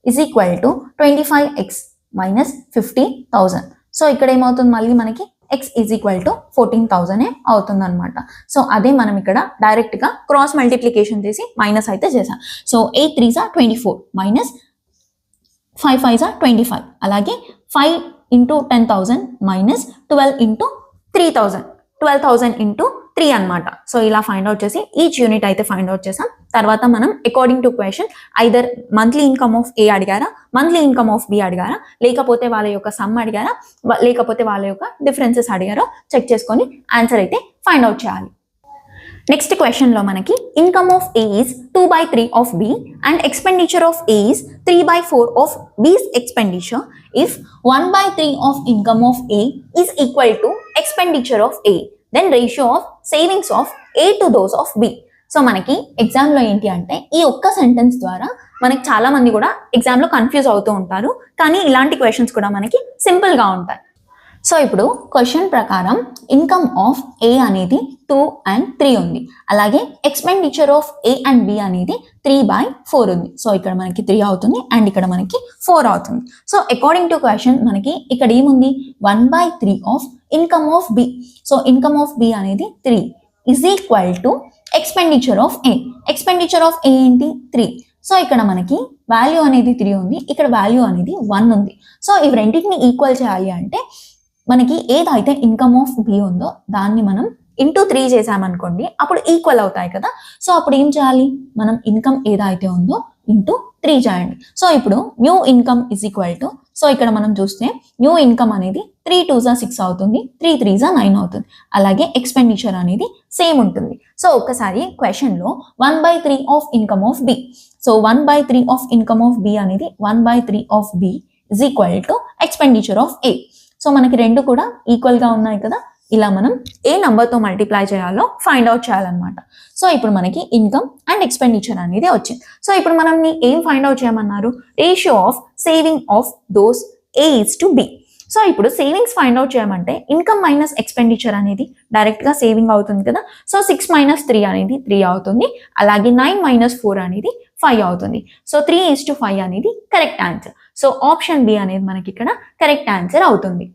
is equal to 25x minus 50,000. So ఇక్కడ ఏమవుతుంది మళ్ళీ మనకి x ఈజ్ ఈక్వల్ టు 14,000 అవుతుంది అనమాట. సో అదే మనం ఇక్కడ డైరెక్ట్గా క్రాస్ మల్టిప్లికేషన్ చేసి మైనస్ అయితే చేసాం. So 8 3 24 minus 5 5 25. అలాగే 5 into 10,000 మైనస్ 12 into 3,000. 12,000 into 3 అనమాట. సో ఇలా ఫైండ్ అవుట్ చేసి ఈచ్ యూనిట్ అయితే ఫైండ్ అవుట్ చేసాం. తర్వాత మనం according to question either monthly income of A అడిగారా, మంత్లీ ఇన్కమ్ ఆఫ్ బి అడిగారా, లేకపోతే వాళ్ళ యొక్క సమ్ అడిగారా, లేకపోతే వాళ్ళ యొక్క డిఫరెన్సెస్ అడిగారో చెక్ చేసుకొని ఆన్సర్ అయితే ఫైండ్ అవుట్ చేయాలి. నెక్స్ట్ క్వశ్చన్లో మనకి income of A is 2/3 of B and expenditure of A is 3/4 of B's expenditure if 1/3 of income of A is equal to expenditure of A, then ratio of savings of A to those of B. So మనకి ఎగ్జామ్లో ఏంటి అంటే ఈ ఒక్క సెంటెన్స్ ద్వారా మనకి చాలా మంది కూడా ఎగ్జామ్లో కన్ఫ్యూజ్ అవుతూ ఉంటారు. కానీ ఇలాంటి క్వశ్చన్స్ కూడా మనకి సింపుల్గా ఉంటాయి. సో ఇప్పుడు క్వశ్చన్ ప్రకారం ఇన్కమ్ ఆఫ్ ఏ అనేది 2 and 3 ఉంది. అలాగే expenditure of A and B అనేది 3/4 ఉంది. సో ఇక్కడ మనకి 3 అవుతుంది అండ్ ఇక్కడ మనకి 4 అవుతుంది. సో అకార్డింగ్ టు క్వశ్చన్ మనకి ఇక్కడ ఏముంది 1/3 of income of B. So income of B అనేది 3 is equal to expenditure of A. Expenditure of A ఏంటి 3. సో ఇక్కడ మనకి వాల్యూ అనేది 3 ఉంది, ఇక్కడ వాల్యూ అనేది 1 ఉంది. సో ఇవి రెండింటిని ఈక్వల్ చేయాలి అంటే మనకి ఏదైతే ఇన్కమ్ ఆఫ్ బి ఉందో దాన్ని మనం ఇంటూ 3 చేసామనుకోండి, అప్పుడు ఈక్వల్ అవుతాయి కదా. సో అప్పుడు ఏం చేయాలి, మనం ఇన్కమ్ ఏదైతే ఉందో ఇంటూ 3 చేయండి. సో ఇప్పుడు new income is equal to, so ఇక్కడ మనం చూస్తే న్యూ ఇన్కమ్ అనేది 3 2 6 అవుతుంది, 3 3 9 అవుతుంది. అలాగే ఎక్స్పెండిచర్ అనేది సేమ్ ఉంటుంది. సో ఒక్కసారి క్వశ్చన్లో 1/3 of income of B. So 1/3 of income of B అనేది 1/3 of B is equal to expenditure of A. So మనకి రెండు కూడా ఈక్వల్గా ఉన్నాయి కదా. ఇలా మనం ఏ నంబర్తో మల్టిప్లై చేయాలో ఫైండ్ అవుట్ చేయాలన్నమాట. సో ఇప్పుడు మనకి ఇన్కమ్ అండ్ ఎక్స్పెండిచర్ అనేది వచ్చింది. సో ఇప్పుడు మనం ఏం ఫైండ్ అవుట్ చేయమన్నారు, ratio of saving of those A is to be. So ఇప్పుడు సేవింగ్స్ ఫైండ్ అవుట్ చేయమంటే ఇన్కమ్ మైనస్ ఎక్స్పెండిచర్ అనేది డైరెక్ట్గా సేవింగ్ అవుతుంది కదా. సో 6 - 3 అనేది 3 అవుతుంది. అలాగే 9 - 4 అనేది 5 అవుతుంది. సో 3:5 అనేది correct answer. So option B అనేది మనకి ఇక్కడ కరెక్ట్ ఆన్సర్ అవుతుంది.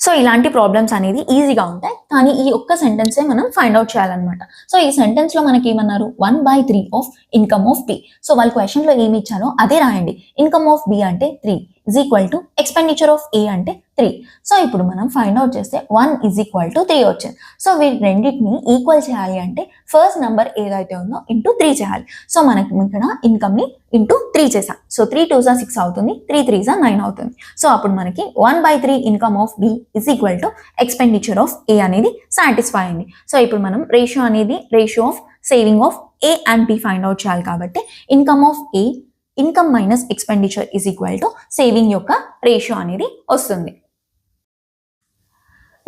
సో ఇలాంటి ప్రాబ్లమ్స్ అనేది ఈజీగా ఉంటాయి, కానీ ఈ ఒక్క సెంటెన్సే మనం ఫైండ్ అవుట్ చేయాలన్నమాట. సో ఈ సెంటెన్స్లో మనకి ఏమన్నారు 1/3 of income of B. So వాళ్ళు క్వశ్చన్లో ఏమి ఇచ్చారో అదే రాయండి. ఇన్కమ్ ఆఫ్ బి అంటే 3 is equal to expenditure of A అంటే 3. సో ఇప్పుడు మనం ఫైండ్ అవుట్ చేస్తే 1 ఈజ్ ఈక్వల్ టు 3 వచ్చింది. సో వీటి రెండింటిని ఈక్వల్ చేయాలి అంటే ఫస్ట్ నెంబర్ ఏదైతే ఉందో ఇంటూ 3 చేయాలి. సో మనకి ఇక్కడ ఇన్కమ్ని ఇంటూ 3 చేసాం. సో 3 2 6 అవుతుంది, 3 3 9 అవుతుంది. సో అప్పుడు మనకి 1/3 income of B is equal to expenditure of A అనేది సాటిస్ఫై అయింది. సో ఇప్పుడు మనం రేషియో అనేది ratio of saving of A and B find out చేయాలి. కాబట్టి income of A, income minus expenditure is equal to saving యొక్క రేషియో అనేది వస్తుంది.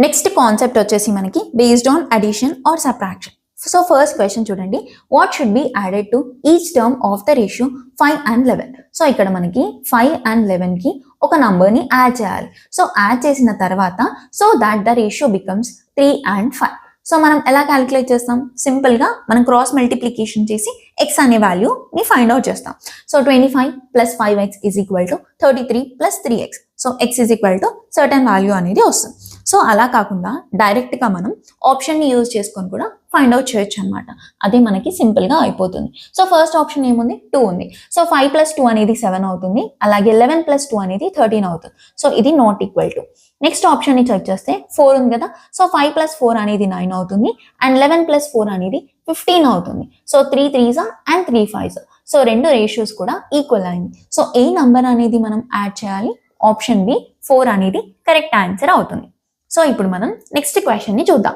నెక్స్ట్ కాన్సెప్ట్ వచ్చేసి మనకి based on addition or subtraction. So first question చూడండి, what should be added to each term of the ratio 5 and 11. So ఇక్కడ మనకి 5 and 11కి ఒక నంబర్ని యాడ్ చేయాలి. సో యాడ్ చేసిన తర్వాత so that the ratio becomes 3 and 5. So మనం ఎలా క్యాలిక్యులేట్ చేస్తాం, సింపుల్గా మనం క్రాస్ మల్టిప్లికేషన్ చేసి ఎక్స్ అనే వాల్యూని ఫైండ్ అవుట్ చేస్తాం. So 25 + 5x is equal to 33 + 3x. So x is equal to certain value అనేది వస్తుంది. సో అలా కాకుండా డైరెక్ట్గా మనం ఆప్షన్ని యూజ్ చేసుకొని కూడా ఫైండ్ అవుట్ చేయొచ్చు అనమాట. అది మనకి సింపుల్గా అయిపోతుంది. సో ఫస్ట్ ఆప్షన్ ఏముంది, 2 ఉంది. సో 5 + 2 అనేది 7 అవుతుంది. అలాగే 11 + 2 అనేది 13 అవుతుంది. సో ఇది నాట్ ఈక్వల్ టు. నెక్స్ట్ ఆప్షన్ని చెక్ చేస్తే 4 ఉంది కదా. సో 5 + 4 అనేది 9 అవుతుంది. అండ్ 11 + 4 అనేది 15 అవుతుంది. So 3 3s and 3 5s. So రెండు రేషియోస్ కూడా ఈక్వల్ అయింది. సో ఏ నంబర్ అనేది మనం యాడ్ చేయాలి, ఆప్షన్ బి 4 అనేది కరెక్ట్ ఆన్సర్ అవుతుంది. సో ఇప్పుడు మనం నెక్స్ట్ క్వశ్చన్ని చూద్దాం.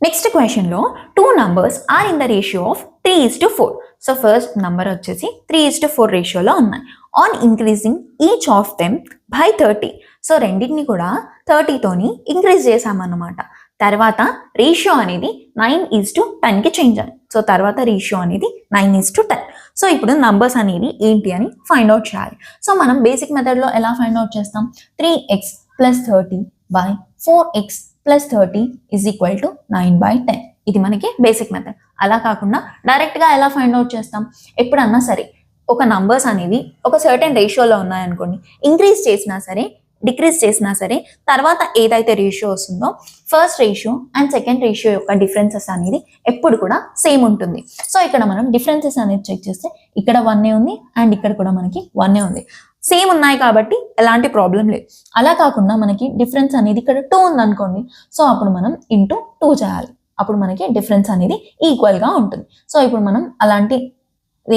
నెక్స్ట్ క్వశ్చన్లో 2 numbers are in the ratio of 3:4. So first number వచ్చేసి 3:4 రేషియోలో ఉన్నాయి. On increasing each of them by 30. So రెండింటిని కూడా 30తోని ఇంక్రీజ్ చేసామన్నమాట. తర్వాత రేషియో అనేది 9:10కి చేంజ్ అయ్యింది. సో తర్వాత రేషియో అనేది 9:10. సో ఇప్పుడు నంబర్స్ అనేవి ఏంటి అని ఫైండ్ అవుట్ చేయాలి. సో మనం బేసిక్ మెథడ్లో ఎలా ఫైండ్ అవుట్ చేస్తాం, 3x + 30 / 4x + 30 = 9/10. ఇది మనకి బేసిక్ మెథడ్. అలా కాకుండా డైరెక్ట్గా ఎలా ఫైండ్ అవుట్ చేస్తాం, ఎప్పుడన్నా సరే ఒక నంబర్స్ అనేవి ఒక సర్టెన్ రేషియోలో ఉన్నాయనుకోండి, ఇంక్రీజ్ చేసినా సరే డిక్రీజ్ చేసినా సరే తర్వాత ఏదైతే రేషియో వస్తుందో first ratio and second ratio యొక్క డిఫరెన్సెస్ అనేది ఎప్పుడు కూడా సేమ్ ఉంటుంది. సో ఇక్కడ మనం డిఫరెన్సెస్ అనేది చెక్ చేస్తే ఇక్కడ 1 ఉంది అండ్ ఇక్కడ కూడా మనకి 1 ఉంది. సేమ్ ఉన్నాయి కాబట్టి ఎలాంటి ప్రాబ్లం లేదు. అలా కాకుండా మనకి డిఫరెన్స్ అనేది ఇక్కడ 2 ఉంది అనుకోండి, సో అప్పుడు మనం ఇంటూ 2 చేయాలి. అప్పుడు మనకి డిఫరెన్స్ అనేది ఈక్వల్గా ఉంటుంది. సో ఇప్పుడు మనం అలాంటి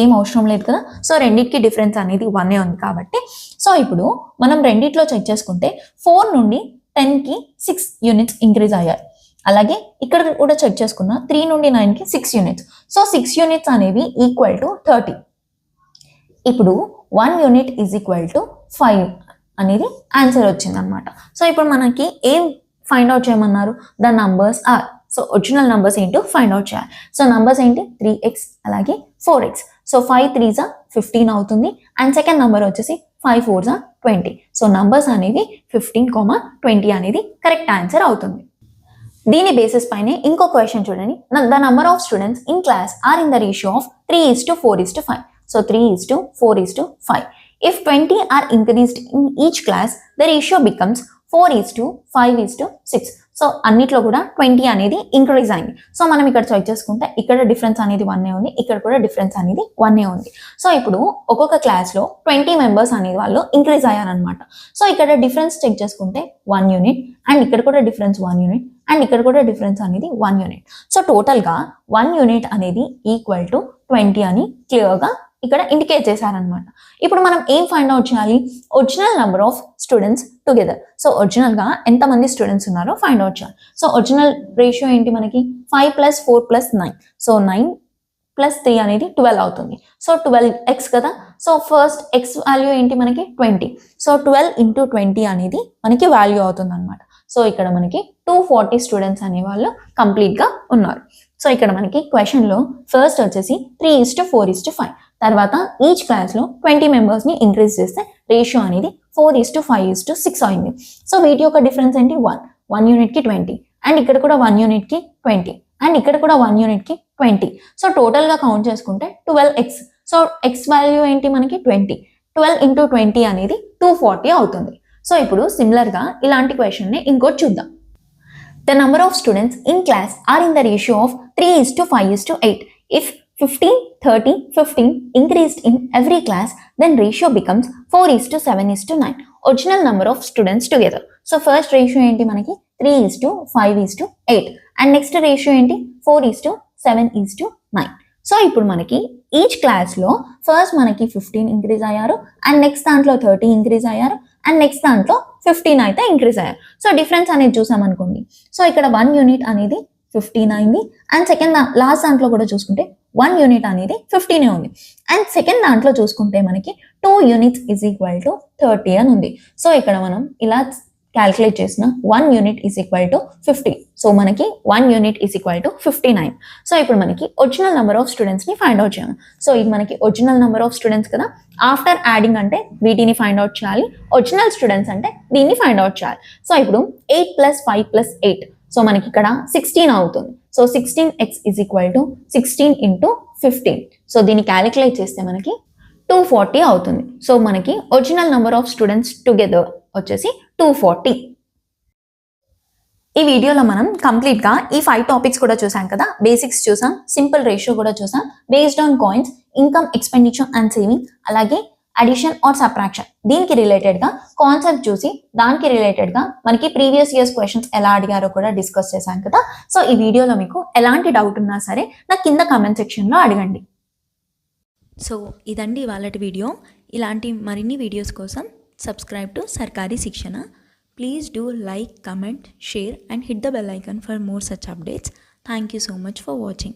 ఏం అవసరం లేదు కదా. సో రెండింటికి డిఫరెన్స్ అనేది 1 ఉంది కాబట్టి సో ఇప్పుడు మనం రెండిట్లో చెక్ చేసుకుంటే 4 నుండి 10కి 6 యూనిట్స్ ఇంక్రీజ్ అయ్యాయి. అలాగే ఇక్కడ కూడా చెక్ చేసుకున్న 3 నుండి 9కి 6 యూనిట్స్. సో 6 యూనిట్స్ అనేవి ఈక్వల్ టు 30. ఇప్పుడు 1 యూనిట్ = 5 అనేది ఆన్సర్ వచ్చింది అనమాట. సో ఇప్పుడు మనకి ఏం ఫైండ్ అవుట్ చేయమన్నారు, the numbers are. So original numbers ఏంటో ఫైండ్ అవుట్ చేయాలి. సో నంబర్స్ ఏంటి, 3x అలాగే 4x. సో 5 3s 15 అవుతుంది. అండ్ సెకండ్ నంబర్ వచ్చేసి 5 4s 20. సో నంబర్స్ అనేవి 15, 20 అనేది కరెక్ట్ ఆన్సర్ అవుతుంది. దీని బేసిస్ పైనే ఇంకో క్వశ్చన్ చూడండి. The number of students in class are in the ratio of 3:4:5. So 3:4:5. If 20 are increased in each class, the ratio becomes 4:5:6. So అన్నిట్లో కూడా 20 అనేది ఇంక్రీజ్ అయింది. సో మనం ఇక్కడ చెక్ చేసుకుంటే ఇక్కడ డిఫరెన్స్ అనేది 1 ఉంది, ఇక్కడ కూడా డిఫరెన్స్ అనేది 1 ఉంది. సో ఇప్పుడు ఒక్కొక్క క్లాస్లో 20 మెంబర్స్ అనేది వాళ్ళు ఇంక్రీజ్ అయ్యారనమాట. సో ఇక్కడ డిఫరెన్స్ చెక్ చేసుకుంటే 1 యూనిట్ అండ్ ఇక్కడ కూడా డిఫరెన్స్ 1 యూనిట్ అండ్ ఇక్కడ కూడా డిఫరెన్స్ అనేది 1 యూనిట్. సో టోటల్గా 1 యూనిట్ అనేది ఈక్వల్ టు 20 అని క్లియర్గా ఇక్కడ ఇండికేట్ చేశారనమాట. ఇప్పుడు మనం ఏం ఫైండ్ అవుట్ చేయాలి, original number of students together. So ఒరిజినల్గా ఎంతమంది స్టూడెంట్స్ ఉన్నారో ఫైండ్ అవుట్ చేయాలి. సో ఒరిజినల్ రేషియో ఏంటి మనకి 5 + 4 + 9. సో 9 + 3 అనేది 12 అవుతుంది. సో 12x కదా. సో ఫస్ట్ x వాల్యూ ఏంటి మనకి 20. సో 12 × 20 అనేది మనకి వాల్యూ అవుతుంది అనమాట. సో ఇక్కడ మనకి 240 స్టూడెంట్స్ అనేవాళ్ళు కంప్లీట్గా ఉన్నారు. సో ఇక్కడ మనకి క్వశ్చన్లో ఫస్ట్ వచ్చేసి 3:4:5. తర్వాత ఈచ్ క్లాస్లో 20 మెంబర్స్ని ఇంక్రీజ్ చేస్తే రేషియో అనేది 4:5:6 అయింది. సో వీటి యొక్క డిఫరెన్స్ ఏంటి 1 యూనిట్కి 20 అండ్ ఇక్కడ కూడా 1 యూనిట్కి 20 అండ్ ఇక్కడ కూడా 1 యూనిట్కి 20. సో టోటల్గా కౌంట్ చేసుకుంటే 12x. సో x వాల్యూ ఏంటి మనకి 20. 12 × 20 అనేది 240 అవుతుంది. సో ఇప్పుడు సిమిలర్గా ఇలాంటి క్వశ్చన్ని ఇంకోటి చూద్దాం. The number of students in class are in the ratio of 3:5:8. If 15, 30, 15 increased in every class, then ratio becomes 4:7:9. Original number of students together. So first ratio ఏంటి మనకి 3:5:8 and next ratio ఏంటి 4:7:9. సో ఇప్పుడు మనకి ఈచ్ క్లాస్లో ఫస్ట్ మనకి 15 ఇంక్రీజ్ అయ్యారు అండ్ నెక్స్ట్ దాంట్లో 30 ఇంక్రీజ్ అయ్యారు అండ్ నెక్స్ట్ దాంట్లో 15 అయితే ఇంక్రీజ్ అయ్యారు. సో డిఫరెన్స్ అనేది చూసామనుకోండి. సో ఇక్కడ 1 యూనిట్ అనేది 15 అయింది అండ్ సెకండ్ లాస్ట్ దాంట్లో కూడా చూసుకుంటే 1 యూనిట్ అనేది 15 ఉంది అండ్ సెకండ్ దాంట్లో చూసుకుంటే మనకి 2 యూనిట్స్ = 30 అని ఉంది. సో ఇక్కడ మనం ఇలా క్యాల్కులేట్ చేసిన 1 యూనిట్ = 50. సో మనకి 1 యూనిట్ = 59. సో ఇప్పుడు మనకి ఒరిజినల్ నెంబర్ ఆఫ్ స్టూడెంట్స్ని ఫైండ్ అవుట్ చేయాలి. సో ఇది మనకి ఒరిజినల్ నెంబర్ ఆఫ్ స్టూడెంట్స్ కదా. ఆఫ్టర్ యాడింగ్ అంటే వీటిని ఫైండ్ అవుట్ చేయాలి, ఒరిజినల్ స్టూడెంట్స్ అంటే దీన్ని ఫైండ్ అవుట్ చేయాలి. సో ఇప్పుడు 8 + 5 + 8. సో మనకి ఇక్కడ 16 అవుతుంది. So 16x = 16 × 15. సో దీన్ని క్యాలిక్యులేట్ చేస్తే మనకి 240 అవుతుంది. సో మనకి original number of students together వచ్చేసి 240. ఈ వీడియోలో మనం కంప్లీట్గా ఈ 5 టాపిక్స్ కూడా చూసాం కదా. బేసిక్స్ చూసాం, సింపుల్ రేషియో కూడా చూసాం, based on coins, income, expenditure and saving, అలాగే అడిషన్ ఆర్ సబ్ట్రాక్షన్, దీనికి రిలేటెడ్గా కాన్సెప్ట్ చూసి దానికి రిలేటెడ్గా మనకి ప్రీవియస్ ఇయర్స్ క్వశ్చన్స్ ఎలా అడిగారో కూడా డిస్కస్ చేశాం కదా. సో ఈ వీడియోలో మీకు ఎలాంటి డౌట్ ఉన్నా సరే నాకు కింద కామెంట్ సెక్షన్లో అడగండి. సో ఇదండి ఇవాళటి వీడియో. ఇలాంటి మరిన్ని వీడియోస్ కోసం సబ్స్క్రైబ్ టు సర్కారీ శిక్షణ. Please do like, comment, share and hit the bell icon for more such updates. Thank you so much for watching.